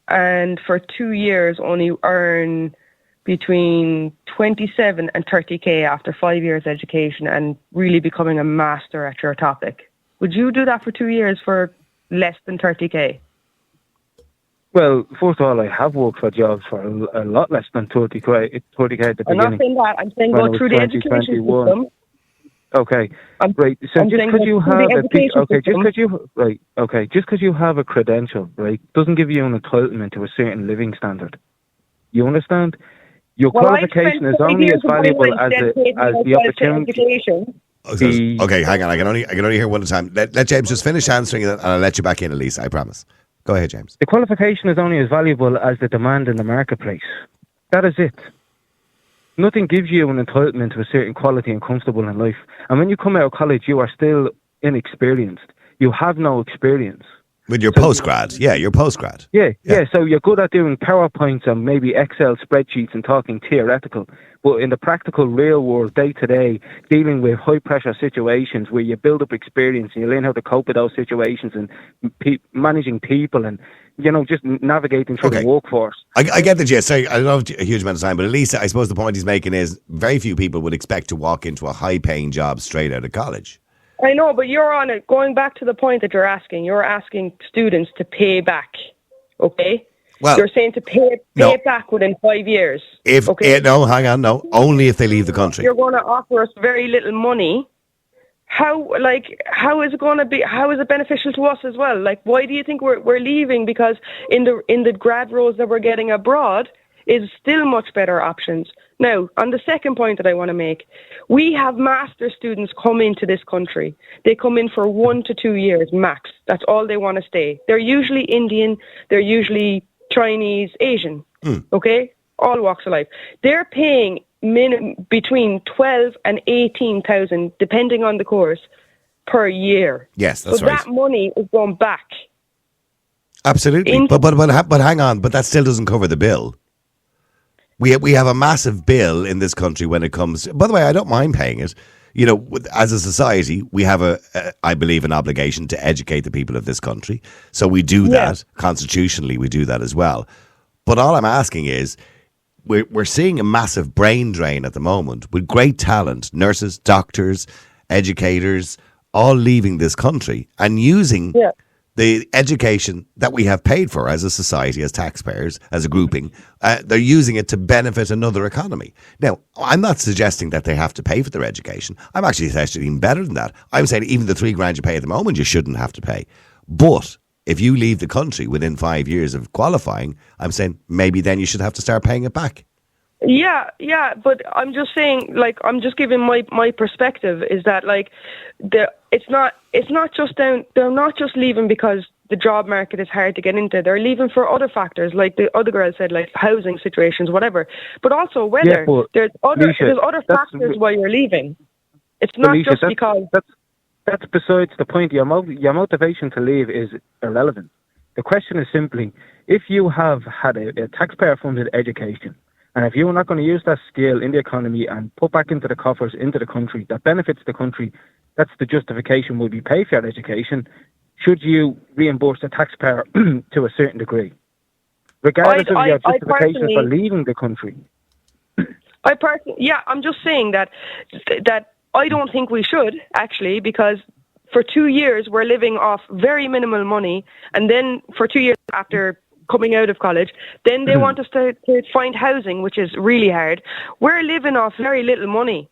and for 2 years only earn between 27 and 30k after 5 years education and really becoming a master at your topic? Would you do that for 2 years for less than 30k? Well, first of all, I have worked for jobs for a lot less than 30k at the beginning. I'm not saying that. I'm saying go through the education system. Okay, right. So just because you have just because you have a credential, right, doesn't give you an entitlement to a certain living standard. You understand? Your qualification is only as valuable as the opportunity. Okay, hang on. I can only hear one at a time. Let James just finish answering it, and I'll let you back in, Elise. I promise. Go ahead, James. The qualification is only as valuable as the demand in the marketplace. That is it. Nothing gives you an entitlement to a certain quality and comfortable in life. And when you come out of college, you are still inexperienced. You have no experience. With your postgrad. Yeah, your postgrad. Yeah. So you're good at doing PowerPoints and maybe Excel spreadsheets and talking theoretical. But in the practical, real world, day to day, dealing with high pressure situations where you build up experience and you learn how to cope with those situations and managing people and, just navigating through the workforce. I get the gist. Sorry, I don't have a huge amount of time, but at least I suppose the point he's making is very few people would expect to walk into a high paying job straight out of college. I know, but you're on it. Going back to the point that you're asking students to pay back, okay? Well, you're saying to pay it back within 5 years. No, only if they leave the country. You're going to offer us very little money. How is it going to be? How is it beneficial to us as well? Like, why do you think we're leaving? Because in the grad roles that we're getting abroad is still much better options. Now, on the second point that I want to make, we have master students come into this country. They come in for 1 to 2 years max. That's all they want to stay. They're usually Indian. They're usually Chinese, Asian. Okay? All walks of life. They're paying between 12 and 18,000, depending on the course, per year. Yes, that's right. So that money is going back. Absolutely. But hang on. But that still doesn't cover the bill. We have a massive bill in this country when it comes. By the way, I don't mind paying it. As a society, we have I believe, an obligation to educate the people of this country. So we do that constitutionally. We do that as well. But all I'm asking is, we're seeing a massive brain drain at the moment with great talent, nurses, doctors, educators, all leaving this country and using the education that we have paid for as a society, as taxpayers, as a grouping. They're using it to benefit another economy. Now, I'm not suggesting that they have to pay for their education. I'm actually suggesting even better than that. I'm saying even the $3,000 you pay at the moment, you shouldn't have to pay. But if you leave the country within 5 years of qualifying, I'm saying maybe then you should have to start paying it back. Yeah, but I'm just saying, I'm just giving my perspective is that, it's not just they're not just leaving because the job market is hard to get into. They're leaving for other factors, like the other girl said, like housing situations, whatever. But also weather. Yeah, there's other factors why you're leaving. It's not just because... That's besides the point. Your motivation to leave is irrelevant. The question is simply, if you have had a taxpayer-funded education, and if you're not going to use that skill in the economy and put back into the coffers, into the country, that benefits the country, that's the justification will be pay for your education, should you reimburse the taxpayer to a certain degree, regardless of your justification for leaving the country? I'm just saying that I don't think we should, actually, because for 2 years we're living off very minimal money, and then for 2 years after coming out of college, then they want us to find housing, which is really hard. We're living off very little money.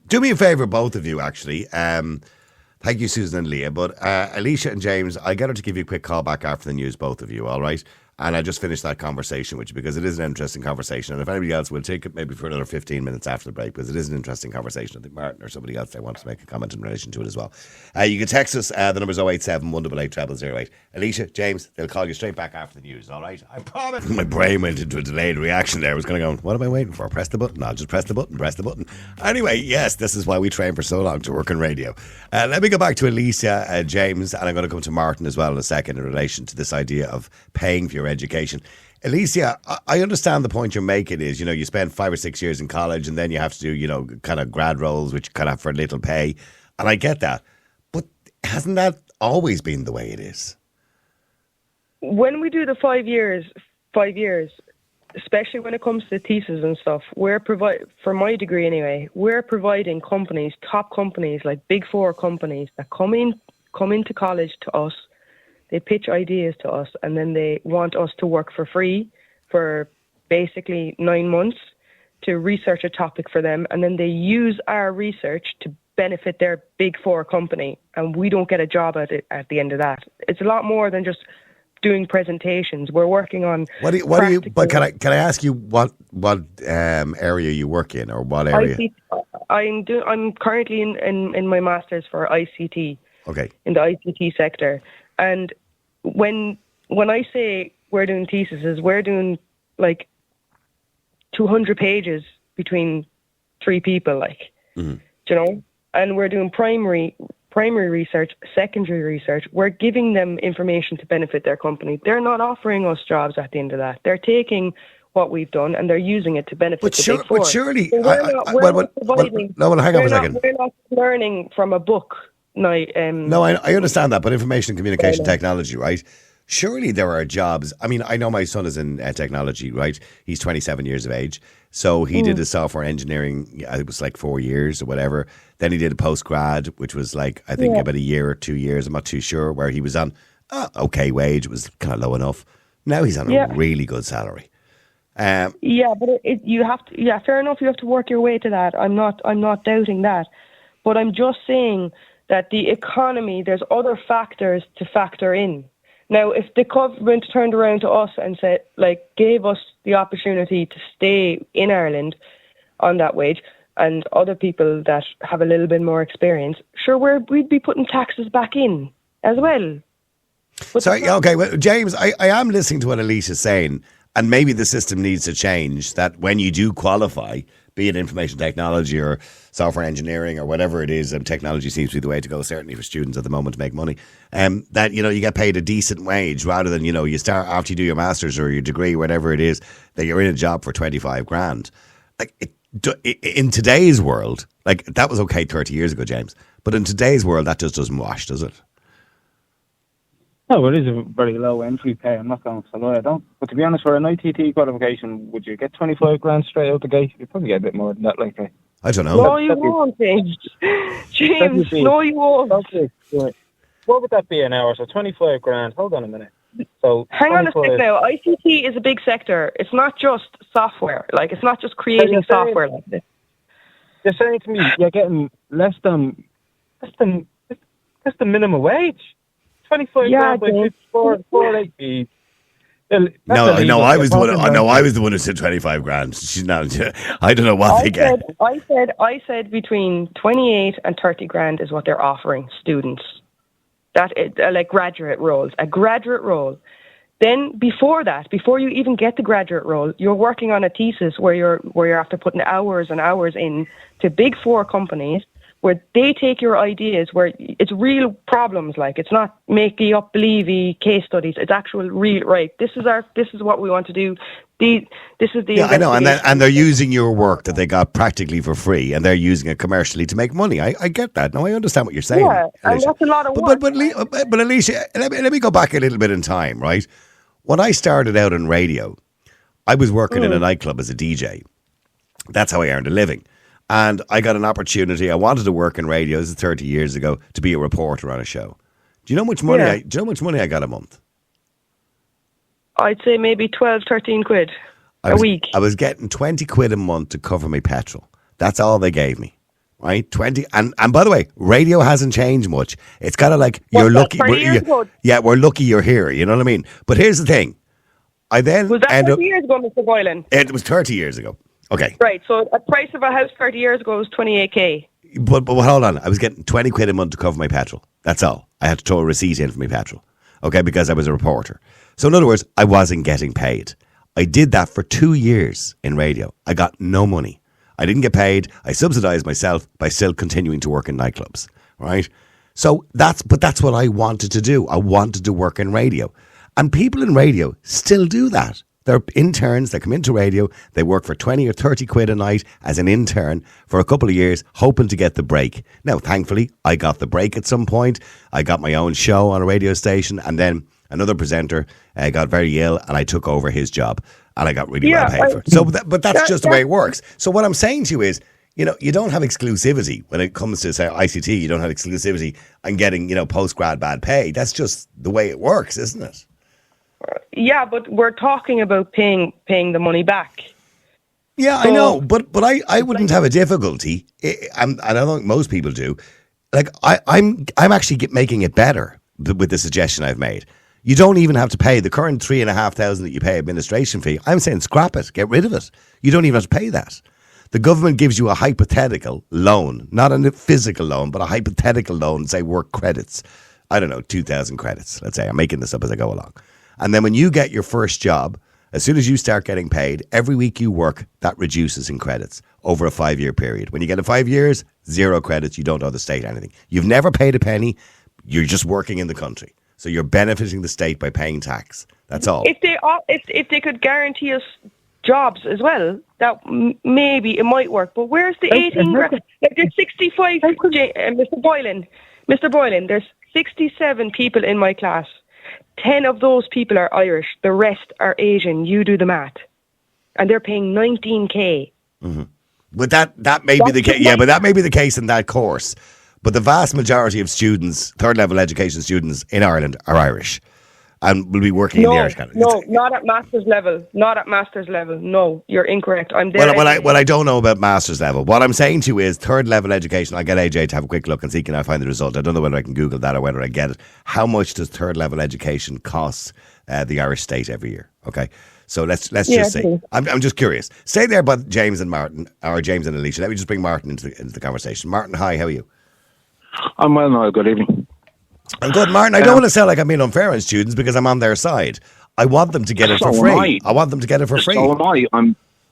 Do me a favour, both of you, actually. Thank you, Susan and Leah. But Alicia and James, I'll get her to give you a quick call back after the news, both of you, all right? And I just finished that conversation with you because it is an interesting conversation. And if anybody else will take it maybe for another 15 minutes after the break, because it is an interesting conversation. I think Martin or somebody else there wants to make a comment in relation to it as well. You can text us. The number's 087 188 0008. Alicia, James, they'll call you straight back after the news, all right? I promise. My brain went into a delayed reaction there. I was going to go, what am I waiting for? Press the button. I'll just press the button. Anyway, yes, this is why we train for so long to work in radio. Let me go back to Alicia, James, and I'm going to come to Martin as well in a second in relation to this idea of paying for your education. Alicia, I understand the point you're making is, you spend 5 or 6 years in college and then you have to do, kind of grad roles, which kind of for little pay. And I get that. But hasn't that always been the way it is? When we do the 5 years, especially when it comes to thesis and stuff, for my degree anyway, we're providing companies, top companies, like Big Four companies that come into college to us. They pitch ideas to us, and then they want us to work for free for basically 9 months to research a topic for them, and then they use our research to benefit their Big Four company, and we don't get a job at it at the end of that. It's a lot more than just doing presentations. We're working on. But can I ask you what area you work in, or what area? I'm currently in my master's for ICT. Okay. In the ICT sector. And when I say we're doing theses, we're doing like 200 pages between 3 people, and we're doing primary research, secondary research. We're giving them information to benefit their company. They're not offering us jobs at the end of that. They're taking what we've done and they're using it to benefit the Big Four. But surely, so hang on a second. We're not learning from a book. No, I understand that, but information and communication technology, right? Surely there are jobs. I mean, I know my son is in technology, right? He's 27 years of age. So he did his software engineering, it was like 4 years or whatever. Then he did a postgrad, which was like, I think about a year or 2 years. I'm not too sure, where he was on okay wage. It was kind of low enough. Now he's on a really good salary. But you have to, fair enough. You have to work your way to that. I'm not doubting that. But I'm just saying that the economy, there's other factors to factor in. Now, if the government turned around to us and said, gave us the opportunity to stay in Ireland on that wage, and other people that have a little bit more experience, sure, we'd be putting taxes back in as well. But well, James, I am listening to what Alicia's saying, and maybe the system needs to change, that when you do qualify, be it information technology or software engineering or whatever it is, technology seems to be the way to go, certainly for students at the moment to make money, that, you get paid a decent wage rather than, you start after you do your master's or your degree, whatever it is, that you're in a job for 25 grand. In today's world, that was okay 30 years ago, James, but in today's world, that just doesn't wash, does it? No, it is a very low entry pay. I'm not going to lie, I don't. But to be honest, for an ITT qualification, would you get 25 grand straight out the gate? You'd probably get a bit more than that, likely. I don't know. No, you won't, James. James, no, you won't. Okay, right. What would that be an hour? So 25 grand. Hold on a minute. So hang on a sec now. ICT is a big sector. It's not just software. It's not just creating software like this. You're saying to me you're getting less than minimum wage. 25 grand by 480. I was the one who said 25 grand. She's not. I don't know what they get. I said between 28 and 30 grand is what they're offering students. That is, like graduate roles, a graduate role. Then before you even get the graduate role, you're working on a thesis where you're after putting hours and hours in to Big Four companies, where they take your ideas, where it's real problems, like it's not make-y up, believe-y case studies. It's actual real, right, this is what we want to do. This is the I know, and they're using your work that they got practically for free, and they're using it commercially to make money. I get that. No, I understand what you're saying. Yeah, and that's a lot of work. But Alicia, let me go back a little bit in time, right? When I started out in radio, I was working in a nightclub as a DJ. That's how I earned a living. And I got an opportunity. I wanted to work in radio. This is 30 years ago, to be a reporter on a show. Do you know how much money? Do you know how much money I got a month? I'd say maybe 12, 13 quid a week. I was getting 20 quid a month to cover my petrol. That's all they gave me, right? 20. And by the way, radio hasn't changed much. It's kind of like you're lucky. We're lucky you're here. You know what I mean? But here's the thing. Was that 30 years ago, Mr. Boylan? It was 30 years ago. Okay. Right, so the price of a house 30 years ago was 28k. But hold on, I was getting 20 quid a month to cover my petrol. That's all. I had to throw a receipt in for my petrol, okay, because I was a reporter. So in other words, I wasn't getting paid. I did that for 2 years in radio. I got no money. I didn't get paid. I subsidised myself by still continuing to work in nightclubs, right? So that's what I wanted to do. I wanted to work in radio. And people in radio still do that. They're interns, they come into radio, they work for 20 or 30 quid a night as an intern for a couple of years, hoping to get the break. Now, thankfully, I got the break at some point. I got my own show on a radio station, and then another presenter got very ill, and I took over his job, and I got really well paid for it. So, but that's just the way it works. So what I'm saying to you is, you know, you don't have exclusivity when it comes to, say, ICT. You don't have exclusivity on getting, you know, post-grad bad pay. That's just the way it works, isn't it? Yeah, but we're talking about paying the money back. Yeah, I know, but I wouldn't have a difficulty, and I don't think most people do. Like I'm actually making it better with the suggestion I've made. You don't even have to pay the current $3,500 that you pay administration fee. I'm saying scrap it, get rid of it. You don't even have to pay that. The government gives you a hypothetical loan, not a physical loan, but a hypothetical loan, say work credits. I don't know, 2,000 credits. Let's say I'm making this up as I go along. And then when you get your first job, as soon as you start getting paid, every week you work, that reduces in credits over a 5-year period. When you get to 5 years, 0 credits, you don't owe the state anything. You've never paid a penny, you're just working in the country. So you're benefiting the state by paying tax. That's all. If they could guarantee us jobs as well, that maybe it might work. But where's the 18 grand? Like there's 65, Mr. Boylan, there's 67 people in my class. 10 of those people are Irish. The rest are Asian. You do the math. And they're paying 19k. Mm-hmm. But that may be the case. Yeah, but that may be the case in that course. But the vast majority of students, third level education students in Ireland, are Irish and will be working in the Irish country. No, not at master's level. Not at master's level. No, you're incorrect. I'm there. Well, I don't know about master's level. What I'm saying to you is third level education. I'll get AJ to have a quick look and see can I find the result. I don't know whether I can Google that or whether I get it. How much does third level education cost the Irish state every year? Okay. So let's just see. I'm just curious. Stay there, but James and Martin, or James and Alicia. Let me just bring Martin into the conversation. Martin, hi, how are you? I'm well now. Good evening. I'm good, Martin. I don't want to sound like I'm being unfair on students because I'm on their side. I want them to get it for free. I want them to get it for free. So am I.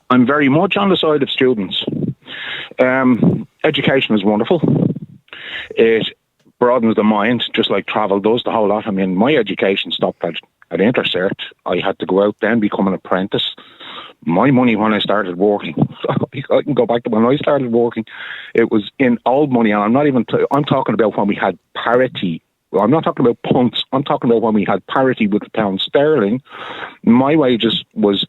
I'm very much on the side of students. Education is wonderful. It broadens the mind, just like travel does, the whole lot. I mean, my education stopped at Intercert. I had to go out then, become an apprentice. My money when I started working, I can go back to when I started working, it was in old money, and I'm talking about when we had parity. Well, I'm not talking about punts. I'm talking about when we had parity with the pound sterling. My wages was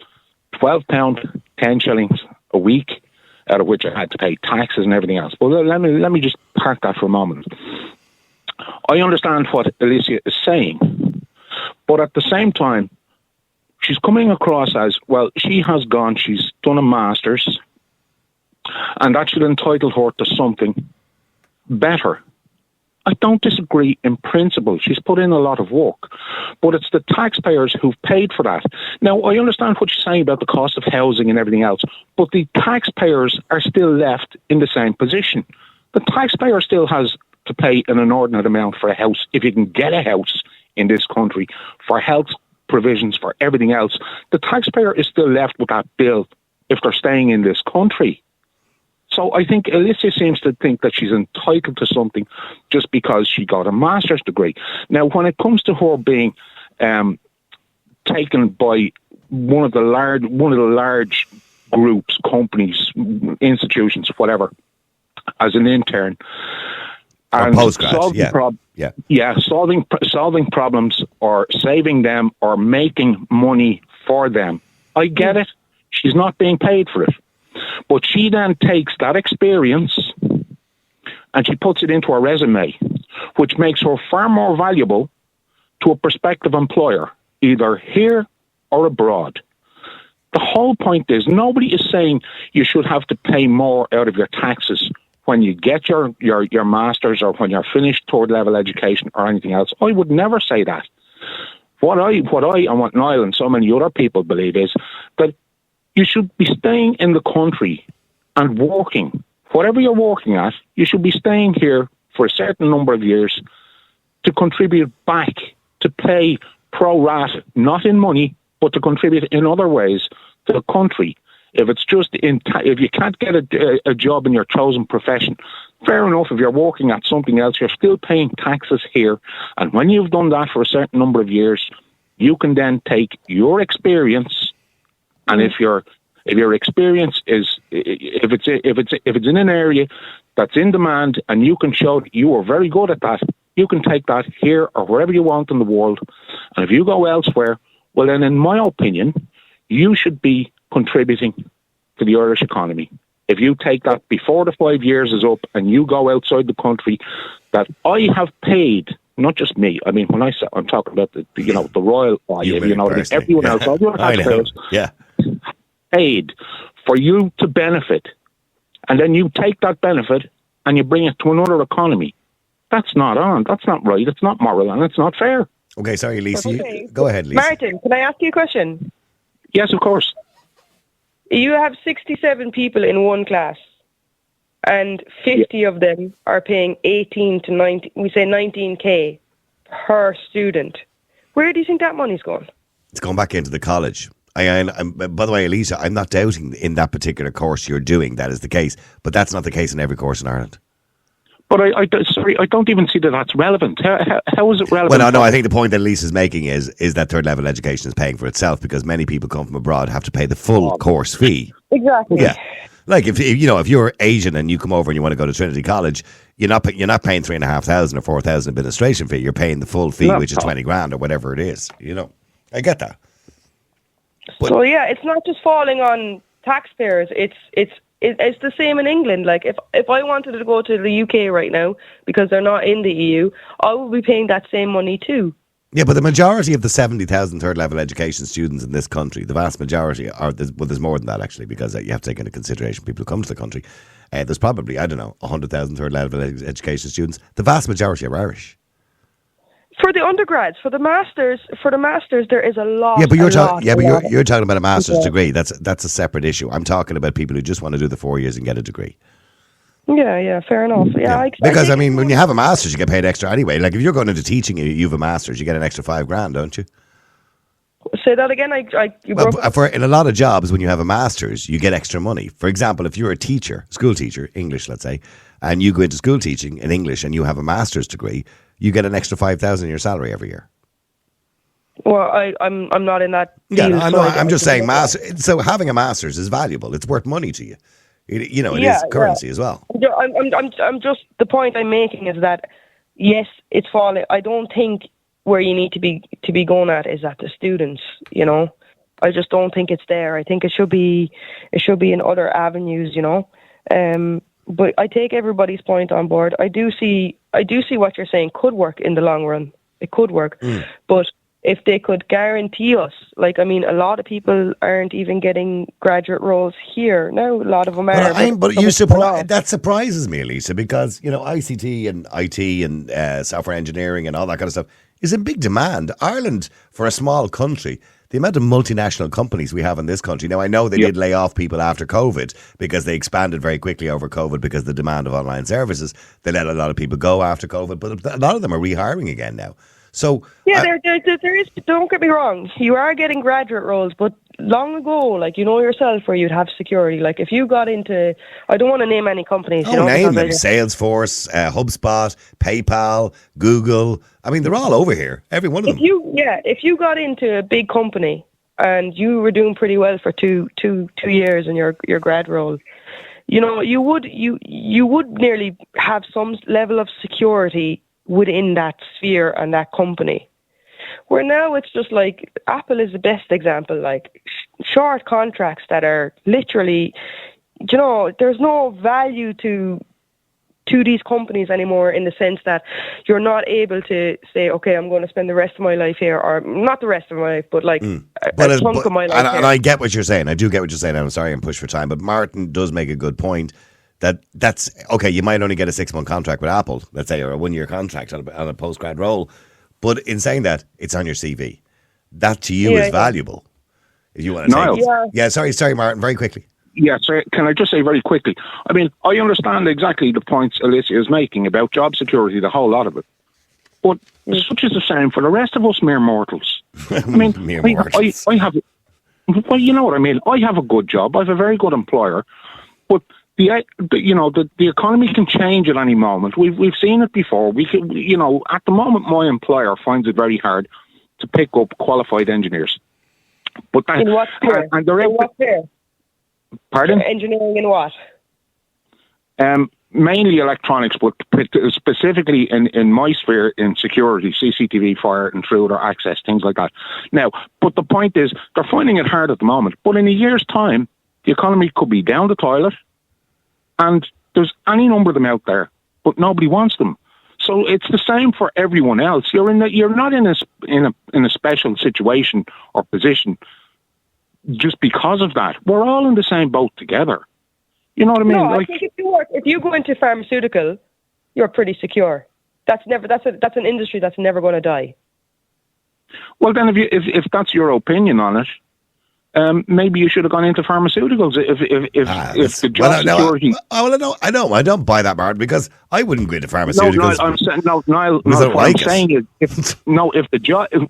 £12, 10 shillings a week, out of which I had to pay taxes and everything else. But let me just park that for a moment. I understand what Alicia is saying, but at the same time, she's coming across as, well, she's done a master's, and that should entitle her to something better. I don't disagree in principle. She's put in a lot of work, but it's the taxpayers who've paid for that. Now, I understand what you're saying about the cost of housing and everything else, but the taxpayers are still left in the same position. The taxpayer still has to pay an inordinate amount for a house, if you can get a house in this country, for health provisions, for everything else. The taxpayer is still left with that bill if they're staying in this country. So I think Alicia seems to think that she's entitled to something just because she got a master's degree. Now, when it comes to her being taken by one of the large groups, companies, institutions, whatever, as an intern, and postgrad, solving problems or saving them or making money for them. I get it. She's not being paid for it. But she then takes that experience and she puts it into her resume, which makes her far more valuable to a prospective employer, either here or abroad. The whole point is nobody is saying you should have to pay more out of your taxes when you get your master's or when you're finished third level education or anything else. I would never say that. What I and what Niall and so many other people believe is that you should be staying in the country and working. Whatever you're working at, you should be staying here for a certain number of years to contribute back, to pay pro rata, not in money, but to contribute in other ways to the country. If it's just if you can't get a job in your chosen profession, fair enough. If you're working at something else, you're still paying taxes here. And when you've done that for a certain number of years, you can then take your experience. And if your experience is if it's in an area that's in demand and you can show that you are very good at that, you can take that here or wherever you want in the world. And if you go elsewhere, well then, in my opinion, you should be contributing to the Irish economy. If you take that before the 5 years is up and you go outside the country, that I have paid. Not just me. I mean, when I'm talking about the royal, everyone else, all the other taxpayers, paid for you to benefit, and then you take that benefit and you bring it to another economy. That's not on. That's not right. It's not moral, and it's not fair. Okay, sorry, Lisa. Go ahead, Lisa. Martin, can I ask you a question? Yes, of course. You have 67 people in one class, and 50 of them are paying 18 to 19, we say 19k per student. Where do you think that money's going? It's going back into the college. By the way, Elisa, I'm not doubting in that particular course you're doing that is the case, but that's not the case in every course in Ireland. But I don't even see that that's relevant. How is it relevant? Well, no, I think the point that Lisa's making is that third level education is paying for itself because many people come from abroad have to pay the full course fee. Exactly. Yeah. Like if you're Asian and you come over and you want to go to Trinity College, you're not paying 3,500 or 4,000 administration fee. You're paying the full fee, which is 20 grand or whatever it is. I get that. But, so yeah, it's not just falling on taxpayers. It's the same in England. Like if I wanted to go to the UK right now because they're not in the EU, I will be paying that same money too. Yeah, but the majority of the 70,000 third level education students in this country, the vast majority there's more than that actually, because you have to take into consideration people who come to the country. There's probably 100,000 third level education students. The vast majority are Irish. For the undergrads, for the masters, there is a lot. Yeah, but you're talking about a master's degree. That's a separate issue. I'm talking about people who just want to do the 4 years and get a degree. Yeah, fair enough. Yeah. Because when you have a master's, you get paid extra anyway. Like if you're going into teaching and you have a master's, you get an extra $5,000, don't you? Say that again. In a lot of jobs, when you have a master's, you get extra money. For example, if you're a teacher, school teacher, English, let's say, and you go into school teaching in English and you have a master's degree, you get an extra $5,000 in your salary every year. Well, I'm not in that. I'm just saying, so having a master's is valuable. It's worth money to you. It is currency as well. I'm just, the point I'm making is that yes, it's falling. I don't think where you need to be going at is at the students. I just don't think it's there. I think it should be in other avenues. But I take everybody's point on board. I do see what you're saying could work in the long run. It could work, but if they could guarantee us, a lot of people aren't even getting graduate roles here. Now, a lot of them are. That surprises me, Elisa, because, ICT and IT and software engineering and all that kind of stuff is in big demand. Ireland, for a small country, the amount of multinational companies we have in this country. Now, I know they did lay off people after COVID because they expanded very quickly over COVID because of the demand of online services. They let a lot of people go after COVID, but a lot of them are rehiring again now. So yeah, there is. Don't get me wrong. You are getting graduate roles, but long ago, like you know yourself, where you'd have security. Like if you got into, I don't want to name any companies. You know, name them: Salesforce, HubSpot, PayPal, Google. I mean, they're all over here. Every one of them. If you got into a big company and you were doing pretty well for two years in your grad role, you know, you would nearly have some level of security within that sphere and that company. Where now it's just like Apple is the best example, like short contracts that are literally, you know, there's no value to these companies anymore, in the sense that you're not able to say, okay, I'm going to spend the rest of my life here, or not the rest of my life, but like a chunk of my life and I get what you're saying. I do get what you're saying. I'm sorry I'm pushed for time, but Martin does make a good point. That's okay. You might only get a 6-month contract with Apple, let's say, or a 1-year contract on a postgrad role. But in saying that, it's on your CV. That to you is valuable. If you want to take it. Yeah, sorry, Martin, very quickly. Yeah, so can I just say very quickly? I mean, I understand exactly the points Alicia is making about job security, the whole lot of it. But such is the same for the rest of us mere mortals. I mean, I have, well, you know what I mean. I have a good job. I have a very good employer. But the economy can change at any moment. We've seen it before. We can, you know, at the moment, my employer finds it very hard to pick up qualified engineers. But in what sphere? In what sphere? Pardon? Engineering in what? Mainly electronics, but specifically in my sphere, in security, CCTV, fire, intruder, access, things like that. Now, but the point is, they're finding it hard at the moment. But in a year's time, the economy could be down the toilet, and there's any number of them out there, but nobody wants them. So it's the same for everyone else. You're not in a special situation or position just because of that. We're all in the same boat together. You know what I mean? No, I think if you go into pharmaceutical, you're pretty secure. That's an industry that's never going to die. Well, then, if that's your opinion on it, maybe you should have gone into pharmaceuticals. If the job security. I don't buy that, Martin, because I wouldn't go into pharmaceuticals.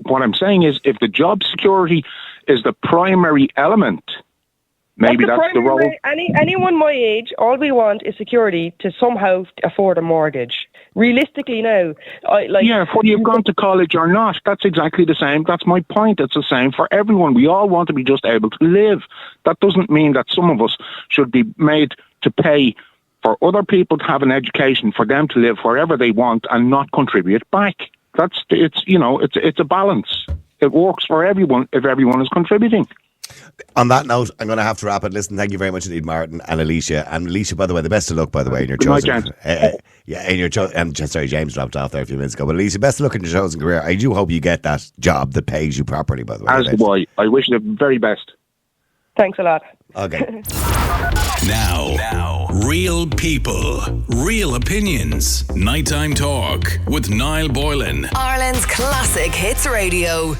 What I'm saying is, if the job security is the primary element, maybe that's the role. Anyone my age, all we want is security to somehow afford a mortgage. Realistically now, whether you've gone to college or not, that's exactly the same. That's my point. It's the same for everyone. We all want to be just able to live. That doesn't mean that some of us should be made to pay for other people to have an education, for them to live wherever they want and not contribute back. It's a balance. It works for everyone if everyone is contributing. On that note, I'm going to have to wrap it. Listen, thank you very much indeed, Martin and Alicia. And Alicia, by the way, the best of luck, by the way, in your chosen. Sorry, James dropped off there a few minutes ago. But Alicia, best of luck in your chosen career. I do hope you get that job that pays you properly, by the way. As do I. I wish you the very best. Thanks a lot. Okay. Now, real people, real opinions. Nighttime Talk with Niall Boylan. Ireland's Classic Hits Radio.